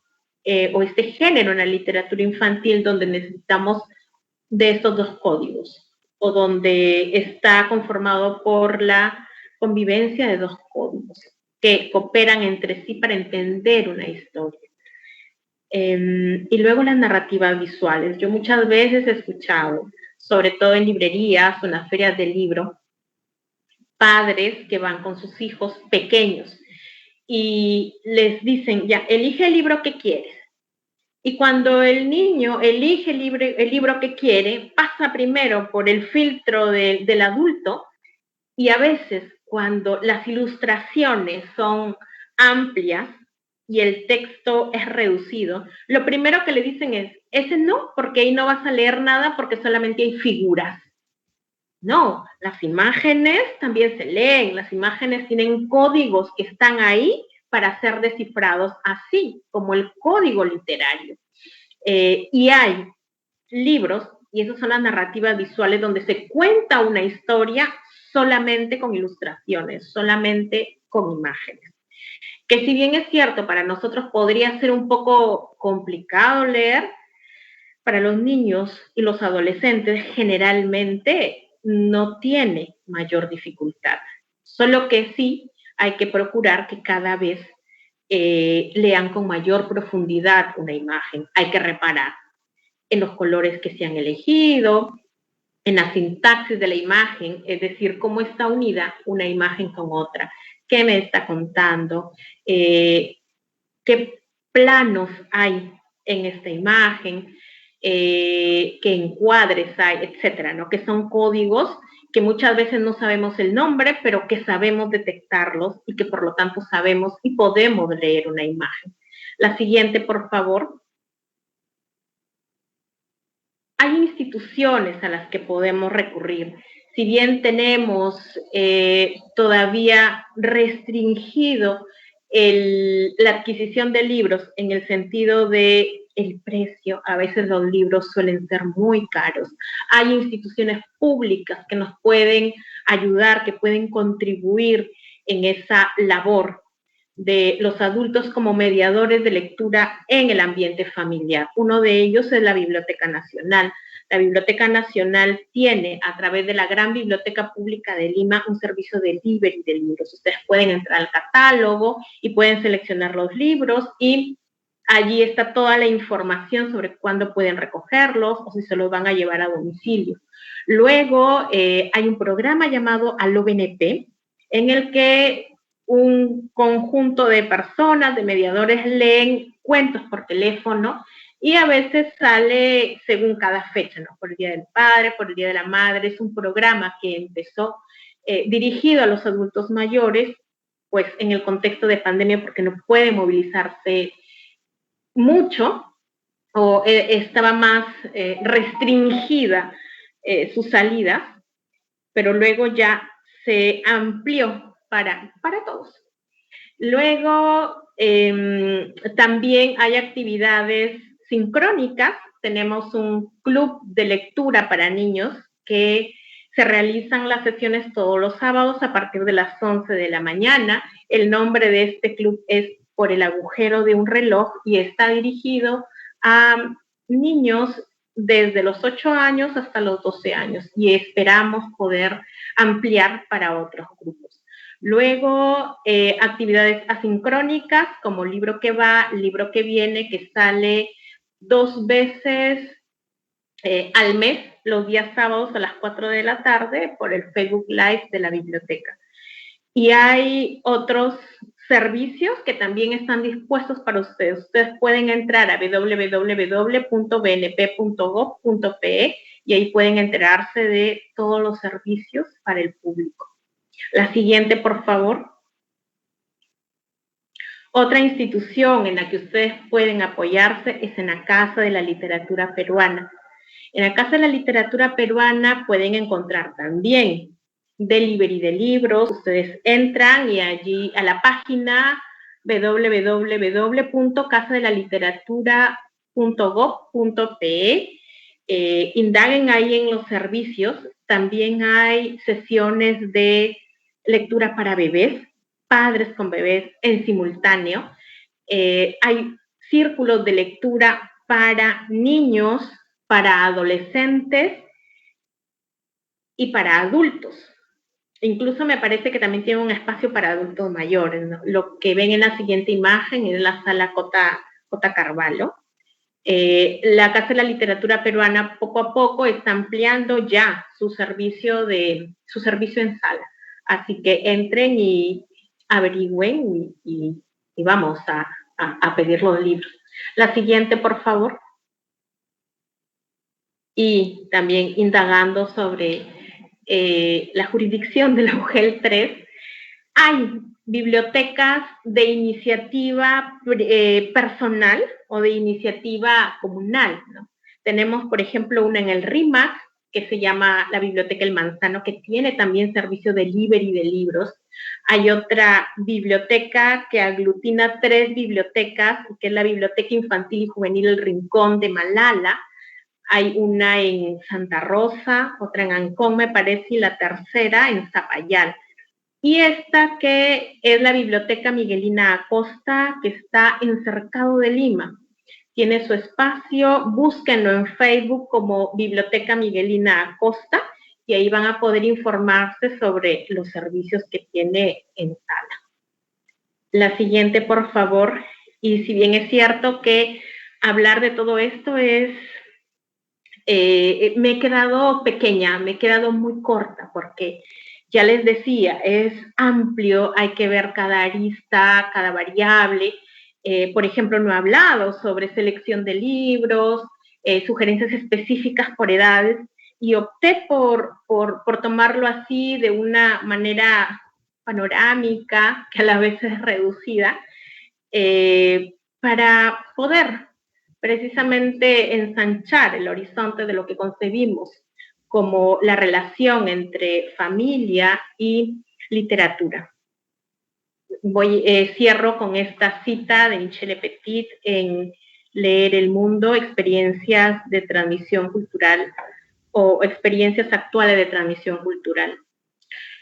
o este género en la literatura infantil donde necesitamos de estos dos códigos, o donde está conformado por la convivencia de dos códigos que cooperan entre sí para entender una historia. Y luego las narrativas visuales. Yo muchas veces he escuchado, sobre todo en librerías o en las ferias del libro, padres que van con sus hijos pequeños y les dicen, ya, elige el libro que quieres. Y cuando el niño elige el libro que quiere, pasa primero por el filtro del adulto, y a veces cuando las ilustraciones son amplias y el texto es reducido, lo primero que le dicen es, ese no, porque ahí no vas a leer nada porque solamente hay figuras. No, las imágenes también se leen, las imágenes tienen códigos que están ahí para ser descifrados, así como el código literario. Y hay libros, y esas son las narrativas visuales, donde se cuenta una historia solamente con ilustraciones, solamente con imágenes. Que si bien es cierto, para nosotros podría ser un poco complicado leer, para los niños y los adolescentes generalmente no tiene mayor dificultad. Solo que sí hay que procurar que cada vez lean con mayor profundidad una imagen. Hay que reparar en los colores que se han elegido, en la sintaxis de la imagen, es decir, cómo está unida una imagen con otra, qué me está contando, qué planos hay en esta imagen, qué encuadres hay, etcétera, ¿no? Que son códigos que muchas veces no sabemos el nombre, pero que sabemos detectarlos y que por lo tanto sabemos y podemos leer una imagen. La siguiente, por favor. Hay instituciones a las que podemos recurrir. Si bien tenemos todavía restringido la adquisición de libros en el sentido de el precio, a veces los libros suelen ser muy caros. Hay instituciones públicas que nos pueden ayudar, que pueden contribuir en esa labor de los adultos como mediadores de lectura en el ambiente familiar. Uno de ellos es la Biblioteca Nacional. La Biblioteca Nacional tiene, a través de la Gran Biblioteca Pública de Lima, un servicio de delivery de libros. Ustedes pueden entrar al catálogo y pueden seleccionar los libros y allí está toda la información sobre cuándo pueden recogerlos o si se los van a llevar a domicilio. Luego hay un programa llamado Aló BNP, en el que un conjunto de personas, de mediadores, leen cuentos por teléfono y a veces sale según cada fecha, ¿no? Por el Día del Padre, por el Día de la Madre. Es un programa que empezó dirigido a los adultos mayores, pues en el contexto de pandemia, porque no puede movilizarse mucho o estaba más restringida su salida, pero luego ya se amplió para todos. Luego, también hay actividades sincrónicas. Tenemos un club de lectura para niños que se realizan las sesiones todos los sábados a partir de las 11 de la mañana. El nombre de este club es Por el agujero de un reloj y está dirigido a niños desde los 8 años hasta los 12 años y esperamos poder ampliar para otros grupos. Luego, actividades asincrónicas como libro que va, libro que viene, que sale 2 veces al mes, los días sábados a las 4 de la tarde por el Facebook Live de la biblioteca. Y hay otros servicios que también están dispuestos para ustedes. Ustedes pueden entrar a www.bnp.gov.pe y ahí pueden enterarse de todos los servicios para el público. La siguiente, por favor. Otra institución en la que ustedes pueden apoyarse es en la Casa de la Literatura Peruana. En la Casa de la Literatura Peruana pueden encontrar también delivery de libros. Ustedes entran y allí a la página www.casadelaliteratura.gov.pe, indaguen ahí en los servicios. También hay sesiones de lectura para bebés, padres con bebés en simultáneo. Hay círculos de lectura para niños, para adolescentes y para adultos. Incluso me parece que también tiene un espacio para adultos mayores, ¿no? Lo que ven en la siguiente imagen es la sala Cota Carvalho. La Casa de la Literatura Peruana poco a poco está ampliando ya su servicio en sala. Así que entren y averigüen y vamos a pedir los libros. La siguiente, por favor. Y también indagando sobre la jurisdicción de la UGEL 3, Hay bibliotecas de iniciativa personal o de iniciativa comunal, ¿no? Tenemos, por ejemplo, una en el RIMAC, que se llama la Biblioteca El Manzano, que tiene también servicio de delivery de libros. Hay otra biblioteca que aglutina 3 bibliotecas, que es la Biblioteca Infantil y Juvenil El Rincón de Malala. Hay una en Santa Rosa, otra en Ancón, me parece, y la tercera en Zapayal. Y esta que es la Biblioteca Miguelina Acosta, que está en Cercado de Lima. Tiene su espacio, búsquenlo en Facebook como Biblioteca Miguelina Acosta y ahí van a poder informarse sobre los servicios que tiene en sala. La siguiente, por favor. Y si bien es cierto que hablar de todo esto es... me he quedado pequeña, me he quedado muy corta porque ya les decía, es amplio, hay que ver cada arista, cada variable. Por ejemplo, no he hablado sobre selección de libros, sugerencias específicas por edades, y opté por tomarlo así de una manera panorámica, que a la vez es reducida, para poder precisamente ensanchar el horizonte de lo que concebimos como la relación entre familia y literatura. Cierro con esta cita de Michelle Petit en Leer el Mundo, experiencias de transmisión cultural o experiencias actuales de transmisión cultural.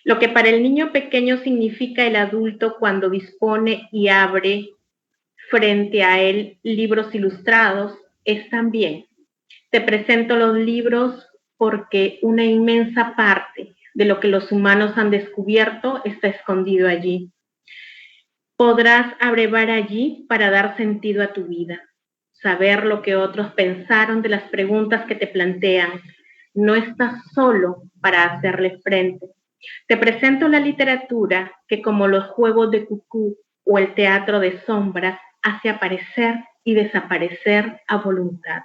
Lo que para el niño pequeño significa el adulto cuando dispone y abre frente a él libros ilustrados es también: te presento los libros porque una inmensa parte de lo que los humanos han descubierto está escondido allí. Podrás abrevar allí para dar sentido a tu vida, saber lo que otros pensaron de las preguntas que te plantean. No estás solo para hacerle frente. Te presento la literatura que, como los juegos de cucú o el teatro de sombras, hace aparecer y desaparecer a voluntad.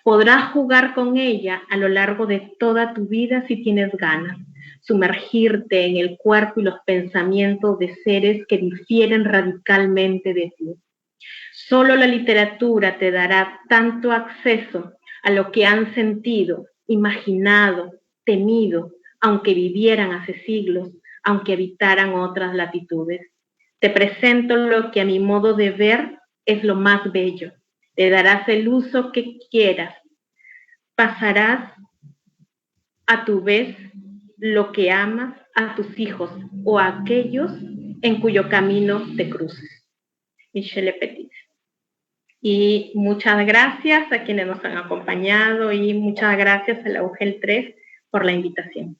Podrás jugar con ella a lo largo de toda tu vida si tienes ganas, sumergirte en el cuerpo y los pensamientos de seres que difieren radicalmente de ti. Solo la literatura te dará tanto acceso a lo que han sentido, imaginado, temido, aunque vivieran hace siglos, aunque habitaran otras latitudes. Te presento lo que a mi modo de ver es lo más bello. Le darás el uso que quieras. Pasarás a tu vez lo que amas a tus hijos o a aquellos en cuyo camino te cruces. Michelle Petit. Y muchas gracias a quienes nos han acompañado y muchas gracias a la UGEL 3 por la invitación.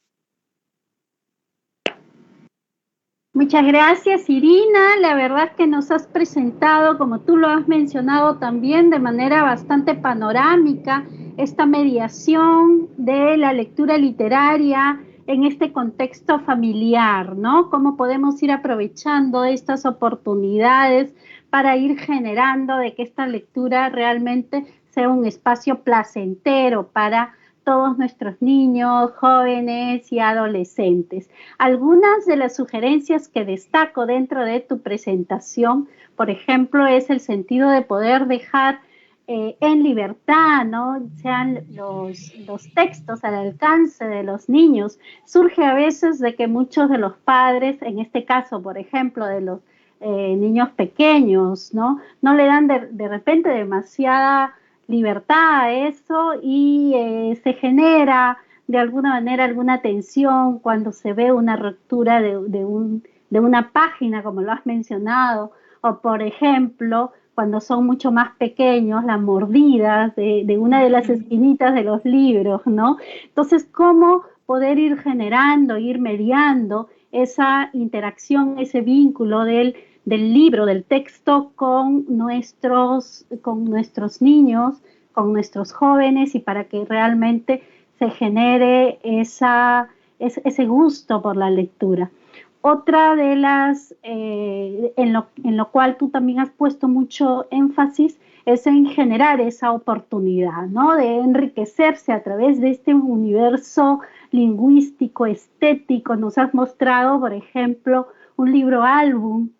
Muchas gracias, Irina. La verdad es que nos has presentado, como tú lo has mencionado también, de manera bastante panorámica, esta mediación de la lectura literaria en este contexto familiar, ¿no? Cómo podemos ir aprovechando estas oportunidades para ir generando de que esta lectura realmente sea un espacio placentero para todos nuestros niños, jóvenes y adolescentes. Algunas de las sugerencias que destaco dentro de tu presentación, por ejemplo, es el sentido de poder dejar en libertad, ¿no? Sean los textos al alcance de los niños. Surge a veces de que muchos de los padres, en este caso, por ejemplo, de los niños pequeños, ¿no? No le dan de repente demasiada libertad a eso y se genera de alguna manera alguna tensión cuando se ve una ruptura de una página, como lo has mencionado, o por ejemplo, cuando son mucho más pequeños, las mordidas de una de las esquinitas de los libros, ¿no? Entonces, ¿cómo poder ir generando, ir mediando esa interacción, ese vínculo del libro, del texto con nuestros niños, con nuestros jóvenes, y para que realmente se genere ese gusto por la lectura? Otra de las, en lo cual tú también has puesto mucho énfasis, es en generar esa oportunidad, ¿no? De enriquecerse a través de este universo lingüístico, estético. Nos has mostrado, por ejemplo, un libro álbum,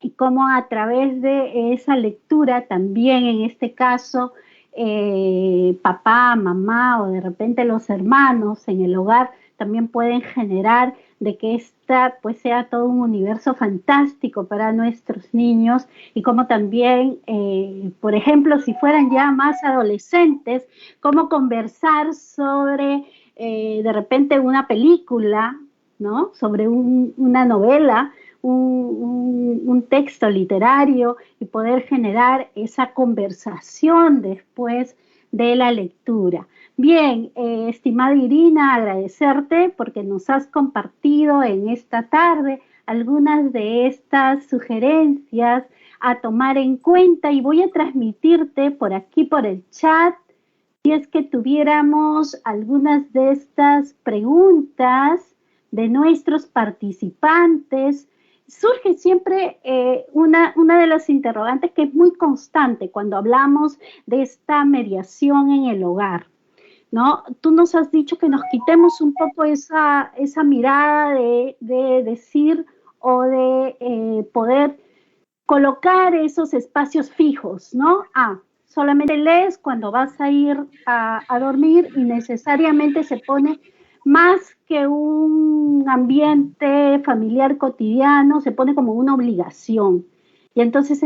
y cómo a través de esa lectura también en este caso papá, mamá o de repente los hermanos en el hogar también pueden generar de que esta pues sea todo un universo fantástico para nuestros niños y como también, por ejemplo, si fueran ya más adolescentes, cómo conversar sobre de repente una película, ¿no? Sobre una novela, un texto literario y poder generar esa conversación después de la lectura. Bien, estimada Irina, agradecerte porque nos has compartido en esta tarde algunas de estas sugerencias a tomar en cuenta y voy a transmitirte por aquí por el chat si es que tuviéramos algunas de estas preguntas de nuestros participantes. Surge siempre una de las interrogantes que es muy constante cuando hablamos de esta mediación en el hogar, ¿no? Tú nos has dicho que nos quitemos un poco esa mirada de decir o de poder colocar esos espacios fijos, ¿no? Solamente lees cuando vas a ir a dormir y necesariamente se pone más que un ambiente familiar cotidiano, se pone como una obligación. Y entonces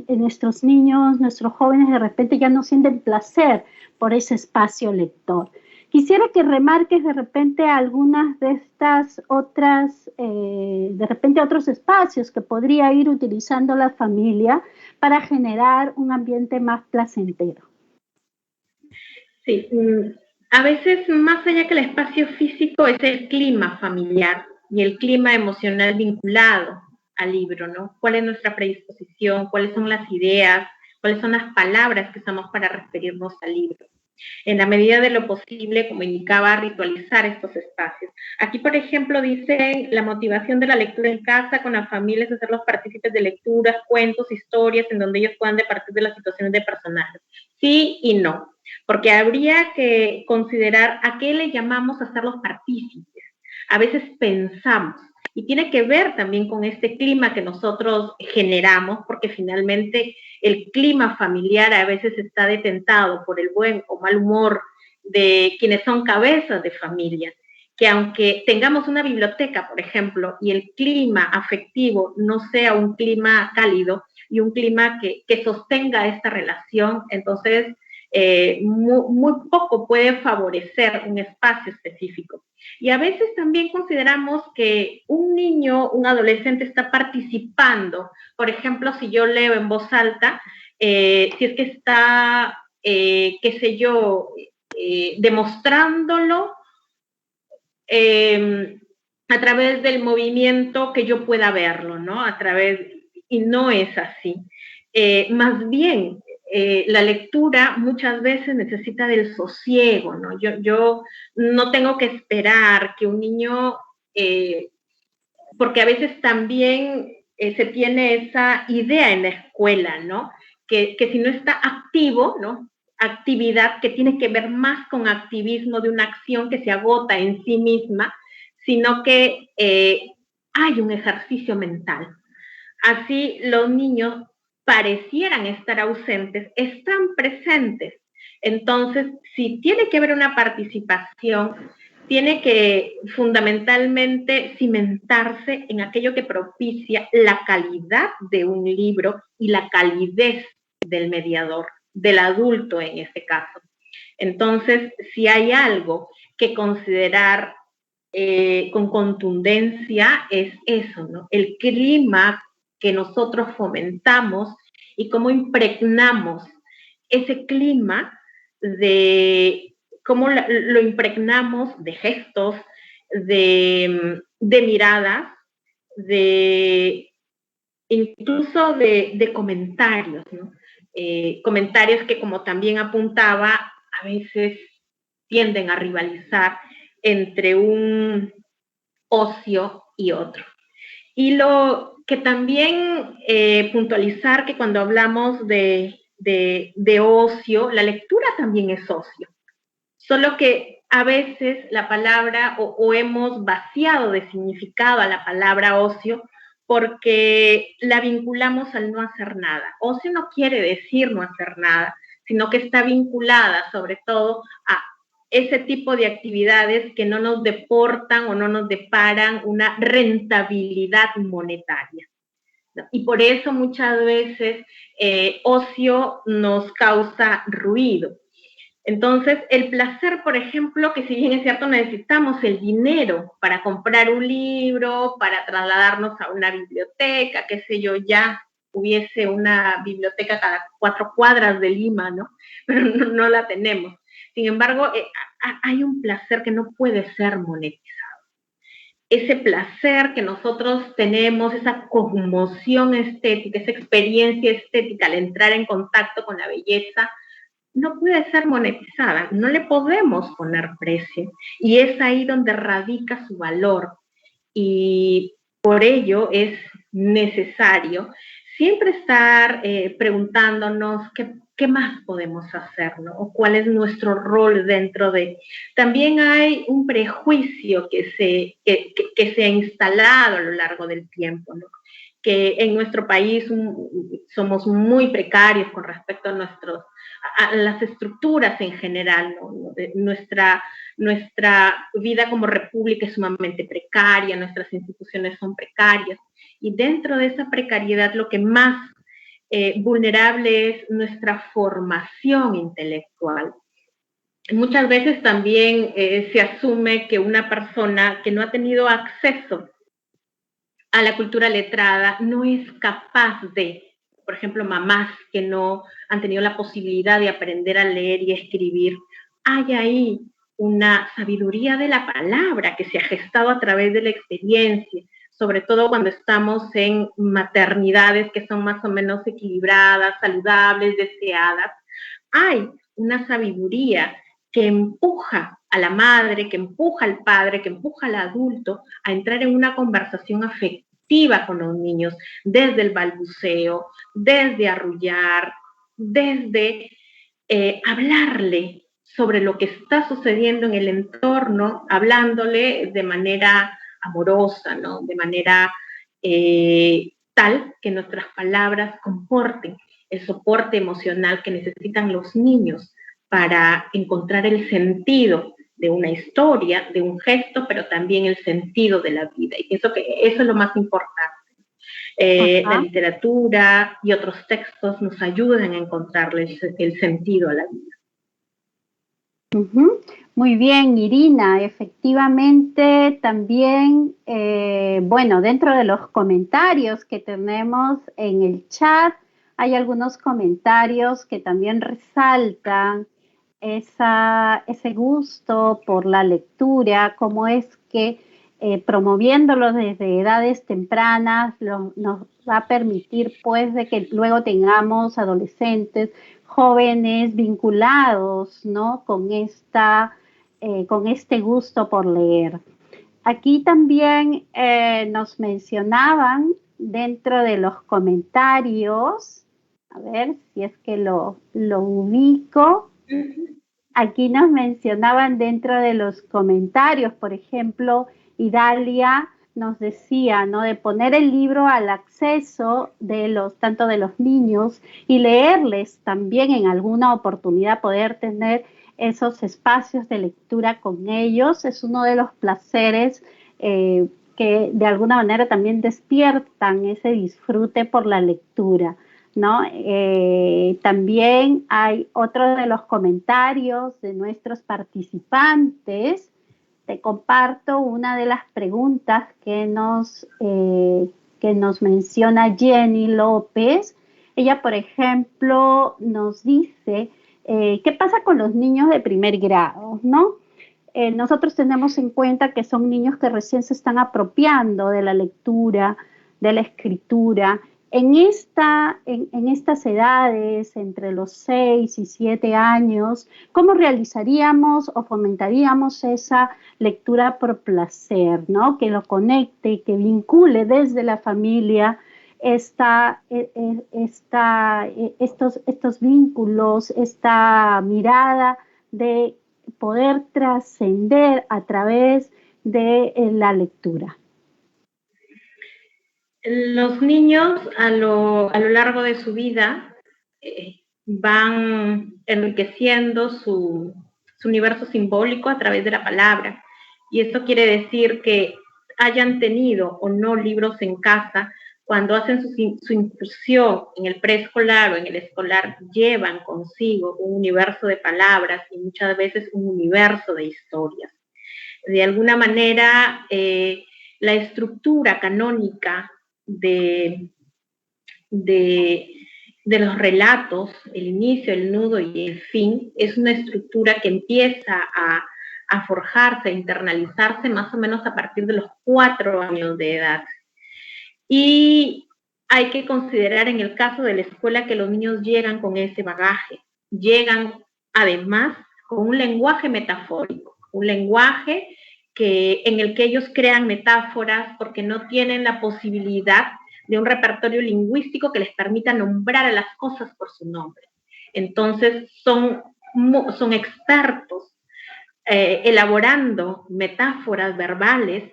nuestros niños, nuestros jóvenes de repente ya no sienten placer por ese espacio lector. Quisiera que remarques de repente algunas de estas otras, de repente otros espacios que podría ir utilizando la familia para generar un ambiente más placentero. Sí, a veces más allá que el espacio físico es el clima familiar y el clima emocional vinculado al libro, ¿no? ¿Cuál es nuestra predisposición? ¿Cuáles son las ideas? ¿Cuáles son las palabras que usamos para referirnos al libro? En la medida de lo posible, como indicaba, ritualizar estos espacios. Aquí, por ejemplo, dicen la motivación de la lectura en casa con las familias, hacerlos partícipes de lecturas, cuentos, historias, en donde ellos puedan departir de las situaciones de personajes. Sí y no, porque habría que considerar a qué le llamamos hacerlos partícipes. A veces pensamos, y tiene que ver también con este clima que nosotros generamos, porque finalmente el clima familiar a veces está detentado por el buen o mal humor de quienes son cabezas de familia, que aunque tengamos una biblioteca, por ejemplo, y el clima afectivo no sea un clima cálido y un clima que sostenga esta relación, entonces muy poco puede favorecer un espacio específico. Y a veces también consideramos que un niño, un adolescente está participando. Por ejemplo, si yo leo en voz alta, si es que está, qué sé yo, demostrándolo a través del movimiento que yo pueda verlo, ¿no? Y no es así. Más bien, la lectura muchas veces necesita del sosiego, ¿no? Yo no tengo que esperar que un niño, porque a veces también se tiene esa idea en la escuela, ¿no? Que si no está activo, ¿no? Actividad que tiene que ver más con activismo de una acción que se agota en sí misma, sino que hay un ejercicio mental. Así los niños parecieran estar ausentes, están presentes. Entonces, si tiene que haber una participación, tiene que fundamentalmente cimentarse en aquello que propicia la calidad de un libro y la calidez del mediador, del adulto en este caso. Entonces, si hay algo que considerar con contundencia es eso, ¿no? El clima que nosotros fomentamos y cómo impregnamos ese clima de cómo lo impregnamos de gestos, de miradas, incluso de comentarios, ¿no? Comentarios que, como también apuntaba, a veces tienden a rivalizar entre un ocio y otro. Y lo que también puntualizar que cuando hablamos de ocio, la lectura también es ocio. Solo que a veces la palabra o hemos vaciado de significado a la palabra ocio porque la vinculamos al no hacer nada. Ocio no quiere decir no hacer nada, sino que está vinculada sobre todo a ese tipo de actividades que no nos deportan o no nos deparan una rentabilidad monetaria. Y por eso muchas veces ocio nos causa ruido. Entonces, el placer, por ejemplo, que si bien es cierto, necesitamos el dinero para comprar un libro, para trasladarnos a una biblioteca, qué sé yo, ya hubiese una biblioteca cada 4 cuadras de Lima, ¿no? Pero no la tenemos. Sin embargo, hay un placer que no puede ser monetizado. Ese placer que nosotros tenemos, esa conmoción estética, esa experiencia estética al entrar en contacto con la belleza, no puede ser monetizada, no le podemos poner precio. Y es ahí donde radica su valor. Y por ello es necesario siempre estar preguntándonos qué más podemos hacer, ¿no? O cuál es nuestro rol dentro de... También hay un prejuicio que se ha instalado a lo largo del tiempo, ¿no? Que en nuestro país somos muy precarios con respecto a las estructuras en general, ¿no? Nuestra vida como república es sumamente precaria, nuestras instituciones son precarias, y dentro de esa precariedad lo que más vulnerable es nuestra formación intelectual. Muchas veces también se asume que una persona que no ha tenido acceso a la cultura letrada no es capaz de, por ejemplo, mamás que no han tenido la posibilidad de aprender a leer y escribir, hay ahí una sabiduría de la palabra que se ha gestado a través de la experiencia, sobre todo cuando estamos en maternidades que son más o menos equilibradas, saludables, deseadas. Hay una sabiduría que empuja a la madre, que empuja al padre, que empuja al adulto a entrar en una conversación afectiva con los niños, desde el balbuceo, desde arrullar, desde hablarle sobre lo que está sucediendo en el entorno, hablándole de manera amorosa, ¿no? De manera tal que nuestras palabras comporten el soporte emocional que necesitan los niños para encontrar el sentido de una historia, de un gesto, pero también el sentido de la vida. Y pienso que eso es lo más importante. La literatura y otros textos nos ayudan a encontrarle el sentido a la vida. Muy bien, Irina, efectivamente también, bueno, dentro de los comentarios que tenemos en el chat, hay algunos comentarios que también resaltan ese gusto por la lectura, cómo es que promoviéndolo desde edades tempranas nos va a permitir pues de que luego tengamos adolescentes, jóvenes vinculados, ¿no? con este gusto por leer. Aquí también nos mencionaban dentro de los comentarios, a ver si es que lo ubico. Aquí nos mencionaban dentro de los comentarios, por ejemplo, Idalia nos decía, ¿no? De poner el libro al acceso tanto de los niños y leerles también en alguna oportunidad, poder tener esos espacios de lectura con ellos, es uno de los placeres que de alguna manera también despiertan ese disfrute por la lectura, ¿no? También hay otro de los comentarios de nuestros participantes. Te comparto una de las preguntas que nos menciona Jenny López. Ella, por ejemplo, nos dice, ¿qué pasa con los niños de primer grado, no? Nosotros tenemos en cuenta que son niños que recién se están apropiando de la lectura, de la escritura. En estas edades, entre los 6 y 7 años, ¿cómo realizaríamos o fomentaríamos esa lectura por placer, ¿no? Que lo conecte, que vincule desde la familia estos vínculos, esta mirada de poder trascender a través de la lectura? Los niños a lo largo de su vida van enriqueciendo su universo simbólico a través de la palabra. Y esto quiere decir que hayan tenido o no libros en casa, cuando hacen su incursión en el preescolar o en el escolar, llevan consigo un universo de palabras y muchas veces un universo de historias. De alguna manera, la estructura canónica de los relatos, el inicio, el nudo y el fin, es una estructura que empieza a forjarse, a internalizarse más o menos a partir de los 4 años de edad. Y hay que considerar en el caso de la escuela que los niños llegan con ese bagaje, llegan además con un lenguaje metafórico, un lenguaje en el que ellos crean metáforas porque no tienen la posibilidad de un repertorio lingüístico que les permita nombrar a las cosas por su nombre. Entonces son expertos elaborando metáforas verbales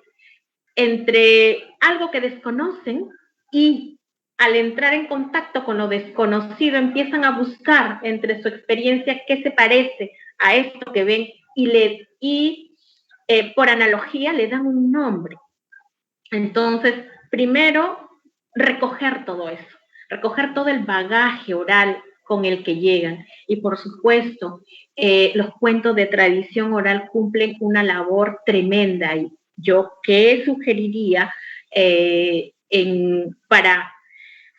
entre algo que desconocen y al entrar en contacto con lo desconocido empiezan a buscar entre su experiencia qué se parece a esto que ven y por analogía le dan un nombre. Entonces, primero, recoger todo eso, recoger todo el bagaje oral con el que llegan. Y por supuesto, los cuentos de tradición oral cumplen una labor tremenda ahí. Yo, ¿qué sugeriría para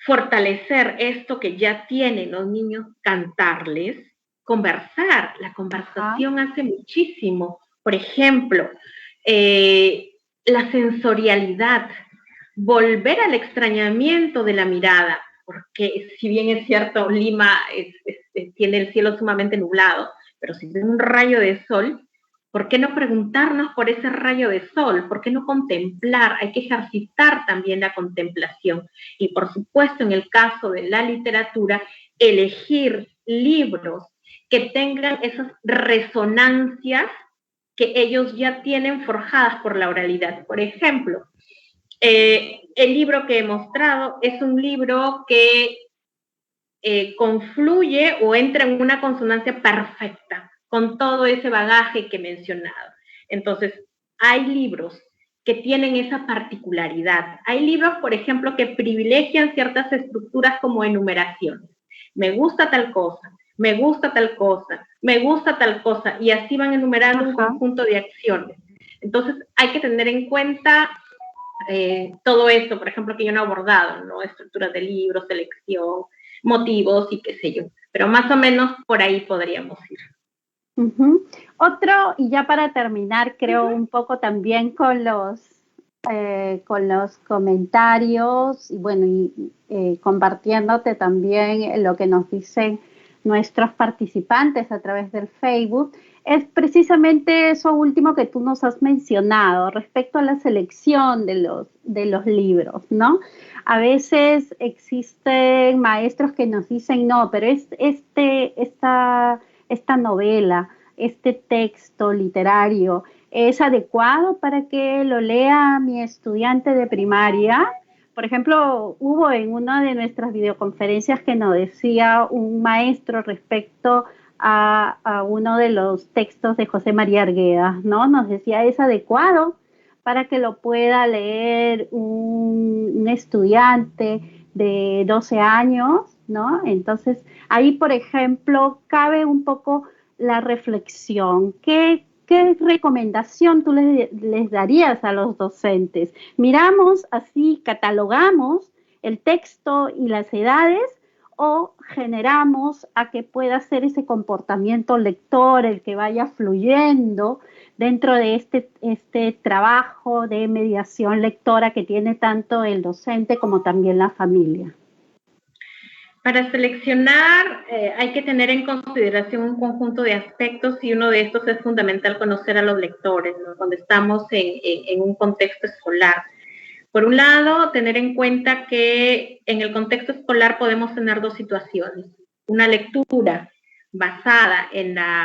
fortalecer esto que ya tienen los niños? Cantarles, conversar. La conversación hace muchísimo. Por ejemplo, la sensorialidad, volver al extrañamiento de la mirada, porque si bien es cierto, Lima tiene el cielo sumamente nublado, pero si tiene un rayo de sol, ¿por qué no preguntarnos por ese rayo de sol? ¿Por qué no contemplar? Hay que ejercitar también la contemplación. Y por supuesto, en el caso de la literatura, elegir libros que tengan esas resonancias que ellos ya tienen forjadas por la oralidad. Por ejemplo, el libro que he mostrado es un libro que confluye o entra en una consonancia perfecta con todo ese bagaje que he mencionado. Entonces, hay libros que tienen esa particularidad. Hay libros, por ejemplo, que privilegian ciertas estructuras como enumeraciones. Me gusta tal cosa, me gusta tal cosa, me gusta tal cosa, y así van enumerando un conjunto de acciones. Entonces, hay que tener en cuenta todo esto, por ejemplo, que yo no he abordado, ¿no? Estructuras de libros, selección, motivos y qué sé yo. Pero más o menos por ahí podríamos ir. Otro, y ya para terminar, creo un poco también con los comentarios y bueno, compartiéndote también lo que nos dicen nuestros participantes a través del Facebook, es precisamente eso último que tú nos has mencionado respecto a la selección de los libros, ¿no? A veces existen maestros que nos dicen, no, pero esta novela, este texto literario, ¿es adecuado para que lo lea mi estudiante de primaria? Por ejemplo, hubo en una de nuestras videoconferencias que nos decía un maestro respecto a uno de los textos de José María Arguedas, ¿no? Nos decía, ¿es adecuado para que lo pueda leer un estudiante de 12 años, ¿no? Entonces, ahí, por ejemplo, cabe un poco la reflexión. ¿Qué recomendación tú les darías a los docentes? Miramos así, catalogamos el texto y las edades o generamos a que pueda ser ese comportamiento lector, el que vaya fluyendo dentro de este trabajo de mediación lectora que tiene tanto el docente como también la familia. Para seleccionar hay que tener en consideración un conjunto de aspectos y uno de estos es fundamental conocer a los lectores, ¿no? Cuando estamos en un contexto escolar. Por un lado, tener en cuenta que en el contexto escolar podemos tener dos situaciones. Una lectura basada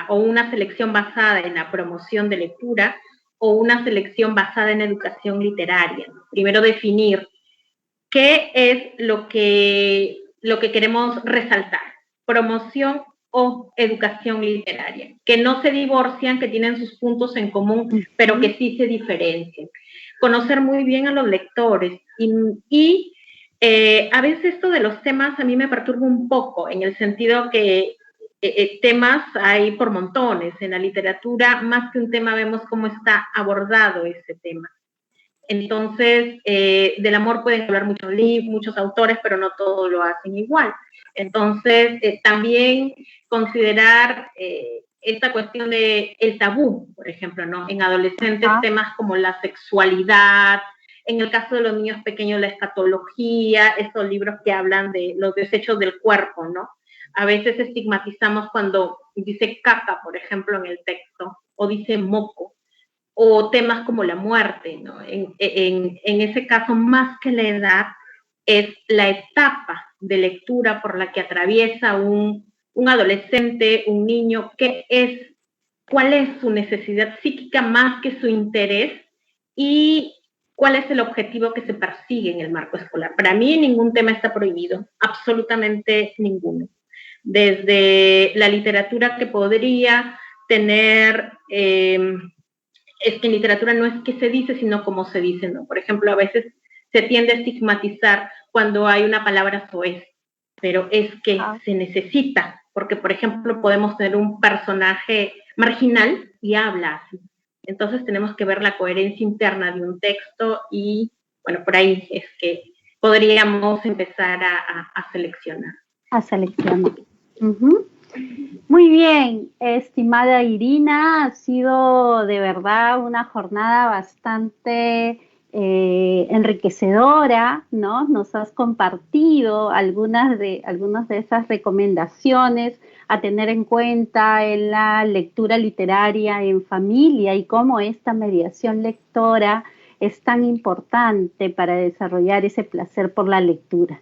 o una selección basada en la promoción de lectura o una selección basada en educación literaria. Primero definir qué es lo que queremos resaltar, promoción o educación literaria, que no se divorcian, que tienen sus puntos en común, pero que sí se diferencian. Conocer muy bien a los lectores y a veces esto de los temas a mí me perturba un poco, en el sentido que temas hay por montones. En la literatura, más que un tema, vemos cómo está abordado ese tema. Entonces, del amor pueden hablar muchos autores, pero no todos lo hacen igual. Entonces, también considerar esta cuestión de el tabú, por ejemplo, ¿no? En adolescentes, temas como la sexualidad, en el caso de los niños pequeños, la escatología, estos libros que hablan de los desechos del cuerpo, ¿no? A veces estigmatizamos cuando dice caca, por ejemplo, en el texto, o dice moco, o temas como la muerte, ¿no? En ese caso, más que la edad, es la etapa de lectura por la que atraviesa un adolescente, un niño, cuál es su necesidad psíquica más que su interés y cuál es el objetivo que se persigue en el marco escolar. Para mí ningún tema está prohibido, absolutamente ninguno. Desde la literatura que podría tener... es que en literatura no es que se dice, sino como se dice, ¿no? Por ejemplo, a veces se tiende a estigmatizar cuando hay una palabra soez, pero es que se necesita, porque, por ejemplo, podemos tener un personaje marginal y habla así. Entonces tenemos que ver la coherencia interna de un texto y, bueno, por ahí es que podríamos empezar a seleccionar. A seleccionar. Muy bien, estimada Irina, ha sido de verdad una jornada bastante enriquecedora, ¿no? Nos has compartido algunas de esas recomendaciones a tener en cuenta en la lectura literaria en familia y cómo esta mediación lectora es tan importante para desarrollar ese placer por la lectura.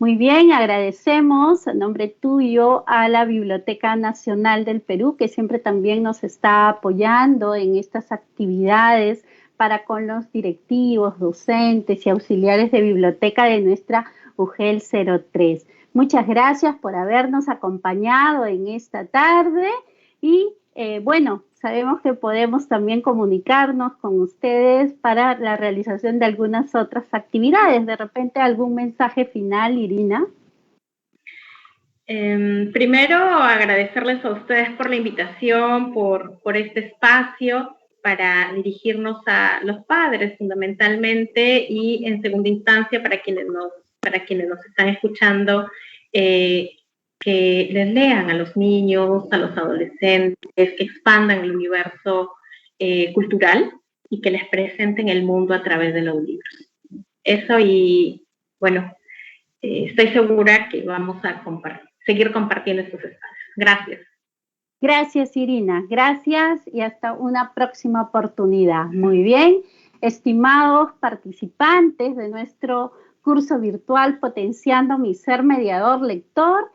Muy bien, agradecemos en nombre tuyo a la Biblioteca Nacional del Perú, que siempre también nos está apoyando en estas actividades para con los directivos, docentes y auxiliares de biblioteca de nuestra UGEL 03. Muchas gracias por habernos acompañado en esta tarde y bueno, sabemos que podemos también comunicarnos con ustedes para la realización de algunas otras actividades. De repente, ¿algún mensaje final, Irina? Primero, agradecerles a ustedes por la invitación, por este espacio para dirigirnos a los padres fundamentalmente y en segunda instancia para quienes nos están escuchando, que les lean a los niños, a los adolescentes, que expandan el universo cultural y que les presenten el mundo a través de los libros. Eso y, bueno, estoy segura que vamos a seguir compartiendo estos espacios. Gracias. Gracias, Irina. Gracias y hasta una próxima oportunidad. Muy bien, estimados participantes de nuestro curso virtual Potenciando mi Ser Mediador Lector,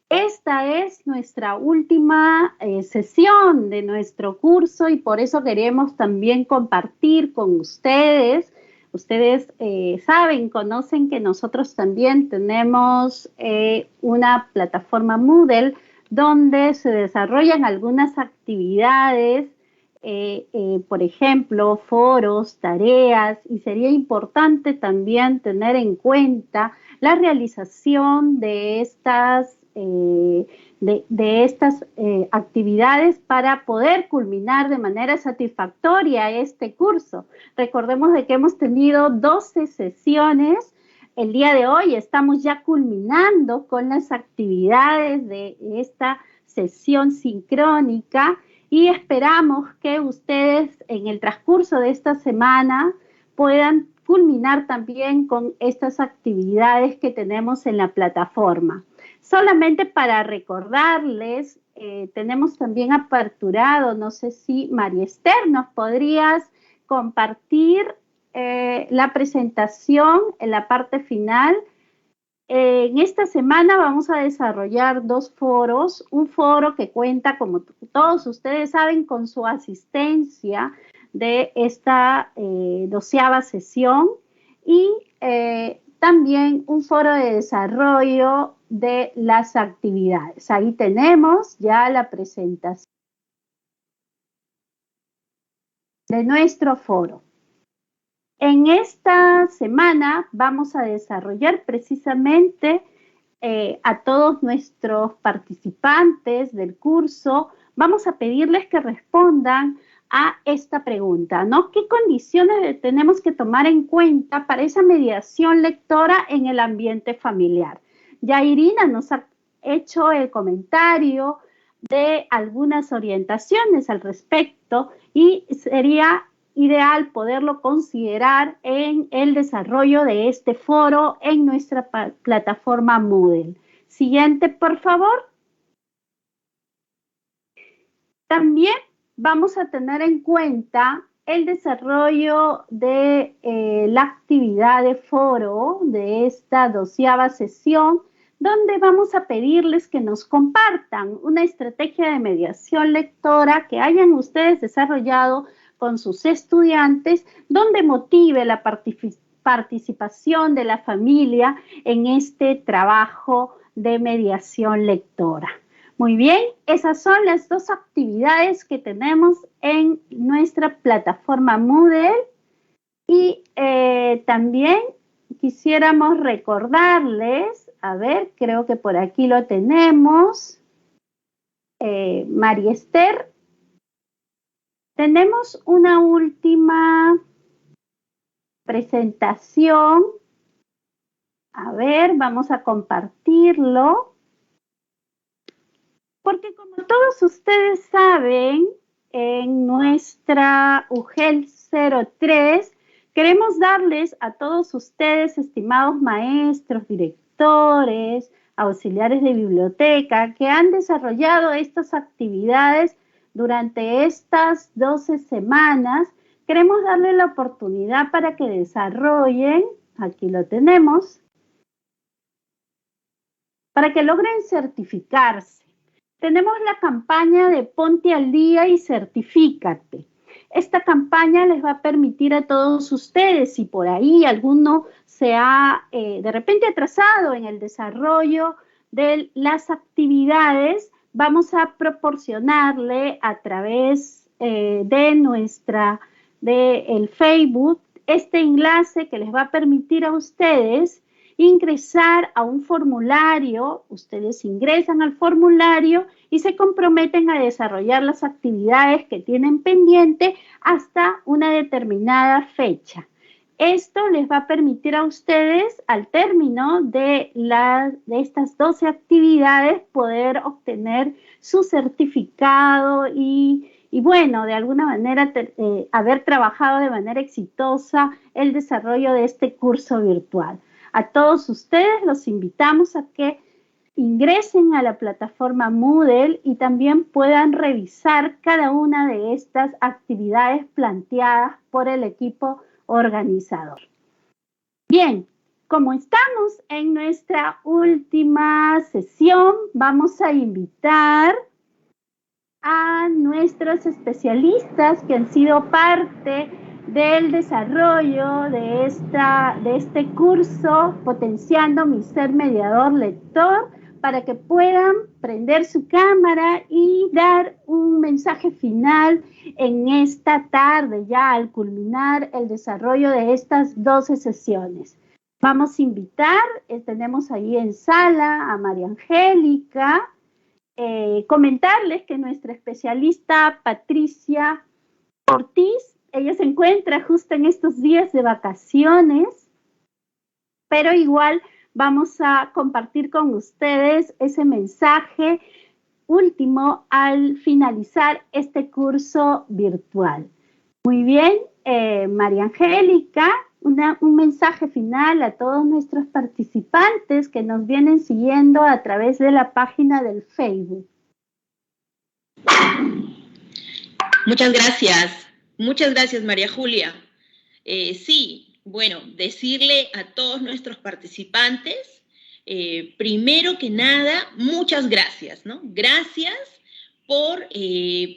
esta es nuestra última sesión de nuestro curso y por eso queremos también compartir con ustedes. Ustedes saben, conocen que nosotros también tenemos una plataforma Moodle donde se desarrollan algunas actividades, por ejemplo, foros, tareas, y sería importante también tener en cuenta la realización de estas actividades para poder culminar de manera satisfactoria este curso. Recordemos de que hemos tenido 12 sesiones. El día de hoy estamos ya culminando con las actividades de esta sesión sincrónica y esperamos que ustedes en el transcurso de esta semana puedan culminar también con estas actividades que tenemos en la plataforma. Solamente para recordarles, tenemos también aperturado, no sé si María Esther, ¿nos podrías compartir la presentación en la parte final En esta semana vamos a desarrollar 2 foros, un foro que cuenta, como todos ustedes saben, con su asistencia de esta 12ª sesión y también un foro de desarrollo de las actividades. Ahí tenemos ya la presentación de nuestro foro. En esta semana vamos a desarrollar precisamente a todos nuestros participantes del curso, vamos a pedirles que respondan a esta pregunta, ¿no? ¿Qué condiciones tenemos que tomar en cuenta para esa mediación lectora en el ambiente familiar? Ya Irina nos ha hecho el comentario de algunas orientaciones al respecto y sería ideal poderlo considerar en el desarrollo de este foro en nuestra plataforma Moodle. Siguiente, por favor. También vamos a tener en cuenta el desarrollo de la actividad de foro de esta 12ª sesión, donde vamos a pedirles que nos compartan una estrategia de mediación lectora que hayan ustedes desarrollado con sus estudiantes, donde motive la participación de la familia en este trabajo de mediación lectora. Muy bien, esas son las 2 actividades que tenemos en nuestra plataforma Moodle y también quisiéramos recordarles, a ver, creo que por aquí lo tenemos, María Esther. Tenemos una última presentación. A ver, vamos a compartirlo. Porque como todos ustedes saben, en nuestra UGEL 03, queremos darles a todos ustedes, estimados maestros, directores, auxiliares de biblioteca, que han desarrollado estas actividades durante estas 12 semanas, queremos darle la oportunidad para que desarrollen, aquí lo tenemos, para que logren certificarse. Tenemos la campaña de Ponte al Día y Certifícate. Esta campaña les va a permitir a todos ustedes, si por ahí alguno se ha de repente atrasado en el desarrollo de las actividades, vamos a proporcionarle a través de el Facebook este enlace que les va a permitir a ustedes ingresar a un formulario. Ustedes ingresan al formulario y se comprometen a desarrollar las actividades que tienen pendiente hasta una determinada fecha. Esto les va a permitir a ustedes, al término de estas 12 actividades, poder obtener su certificado y bueno, de alguna manera haber trabajado de manera exitosa el desarrollo de este curso virtual. A todos ustedes los invitamos a que ingresen a la plataforma Moodle y también puedan revisar cada una de estas actividades planteadas por el equipo organizador. Bien, como estamos en nuestra última sesión, vamos a invitar a nuestros especialistas que han sido parte del desarrollo de este curso Potenciando mi Ser Mediador Lector, para que puedan prender su cámara y dar un mensaje final en esta tarde, ya al culminar el desarrollo de estas 12 sesiones. Vamos a invitar, tenemos ahí en sala a María Angélica, comentarles que nuestra especialista Patricia Ortiz, ella se encuentra justo en estos días de vacaciones, pero igual vamos a compartir con ustedes ese mensaje último al finalizar este curso virtual. Muy bien, María Angélica, un mensaje final a todos nuestros participantes que nos vienen siguiendo a través de la página del Facebook. Muchas gracias María Julia. Sí, bueno, decirle a todos nuestros participantes primero que nada, muchas gracias, ¿no? Gracias por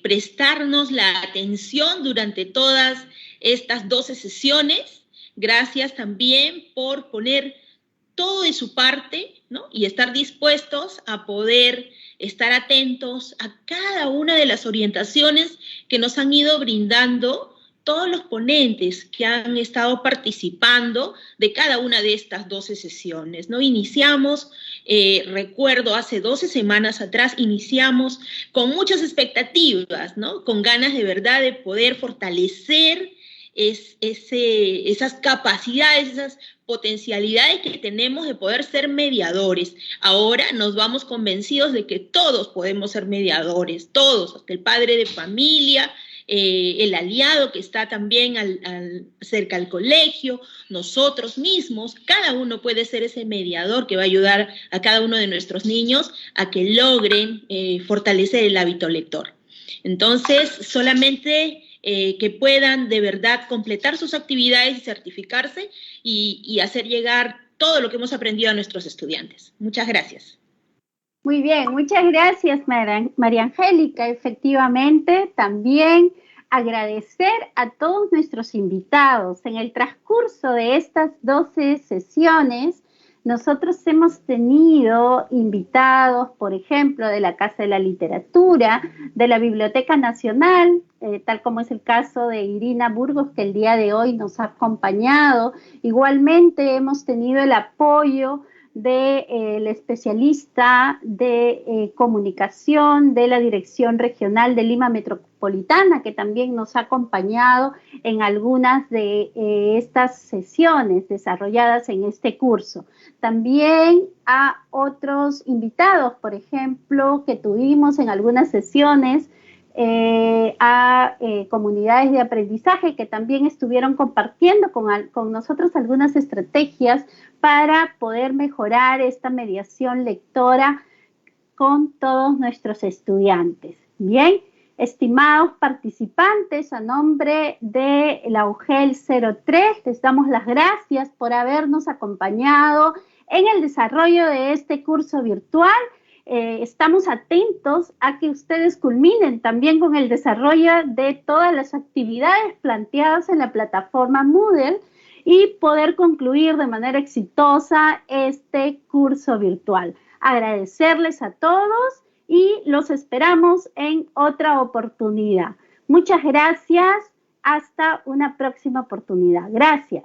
prestarnos la atención durante todas estas 12 sesiones. Gracias también por poner todo de su parte, ¿no? Y estar dispuestos a poder estar atentos a cada una de las orientaciones que nos han ido brindando todos los ponentes que han estado participando de cada una de estas 12 sesiones, ¿no? Iniciamos, recuerdo, hace 12 semanas atrás, iniciamos con muchas expectativas, ¿no? Con ganas de verdad de poder fortalecer esas capacidades, esas potencialidades que tenemos de poder ser mediadores. Ahora nos vamos convencidos de que todos podemos ser mediadores, todos, hasta el padre de familia, el aliado que está también cerca al colegio, nosotros mismos, cada uno puede ser ese mediador que va a ayudar a cada uno de nuestros niños a que logren fortalecer el hábito lector. Entonces, solamente que puedan de verdad completar sus actividades y certificarse y hacer llegar todo lo que hemos aprendido a nuestros estudiantes. Muchas gracias. Muy bien, muchas gracias, María Angélica. Efectivamente, también agradecer a todos nuestros invitados. En el transcurso de estas 12 sesiones, nosotros hemos tenido invitados, por ejemplo, de la Casa de la Literatura, de la Biblioteca Nacional, tal como es el caso de Irina Burgos, que el día de hoy nos ha acompañado. Igualmente hemos tenido el apoyo del especialista de comunicación de la Dirección Regional de Lima Metropolitana, que también nos ha acompañado en algunas de estas sesiones desarrolladas en este curso. También a otros invitados, por ejemplo, que tuvimos en algunas sesiones, a comunidades de aprendizaje que también estuvieron compartiendo con nosotros algunas estrategias para poder mejorar esta mediación lectora con todos nuestros estudiantes. Bien, estimados participantes, a nombre de la UGEL 03, les damos las gracias por habernos acompañado en el desarrollo de este curso virtual. Estamos atentos a que ustedes culminen también con el desarrollo de todas las actividades planteadas en la plataforma Moodle y poder concluir de manera exitosa este curso virtual. Agradecerles a todos y los esperamos en otra oportunidad. Muchas gracias. Hasta una próxima oportunidad. Gracias.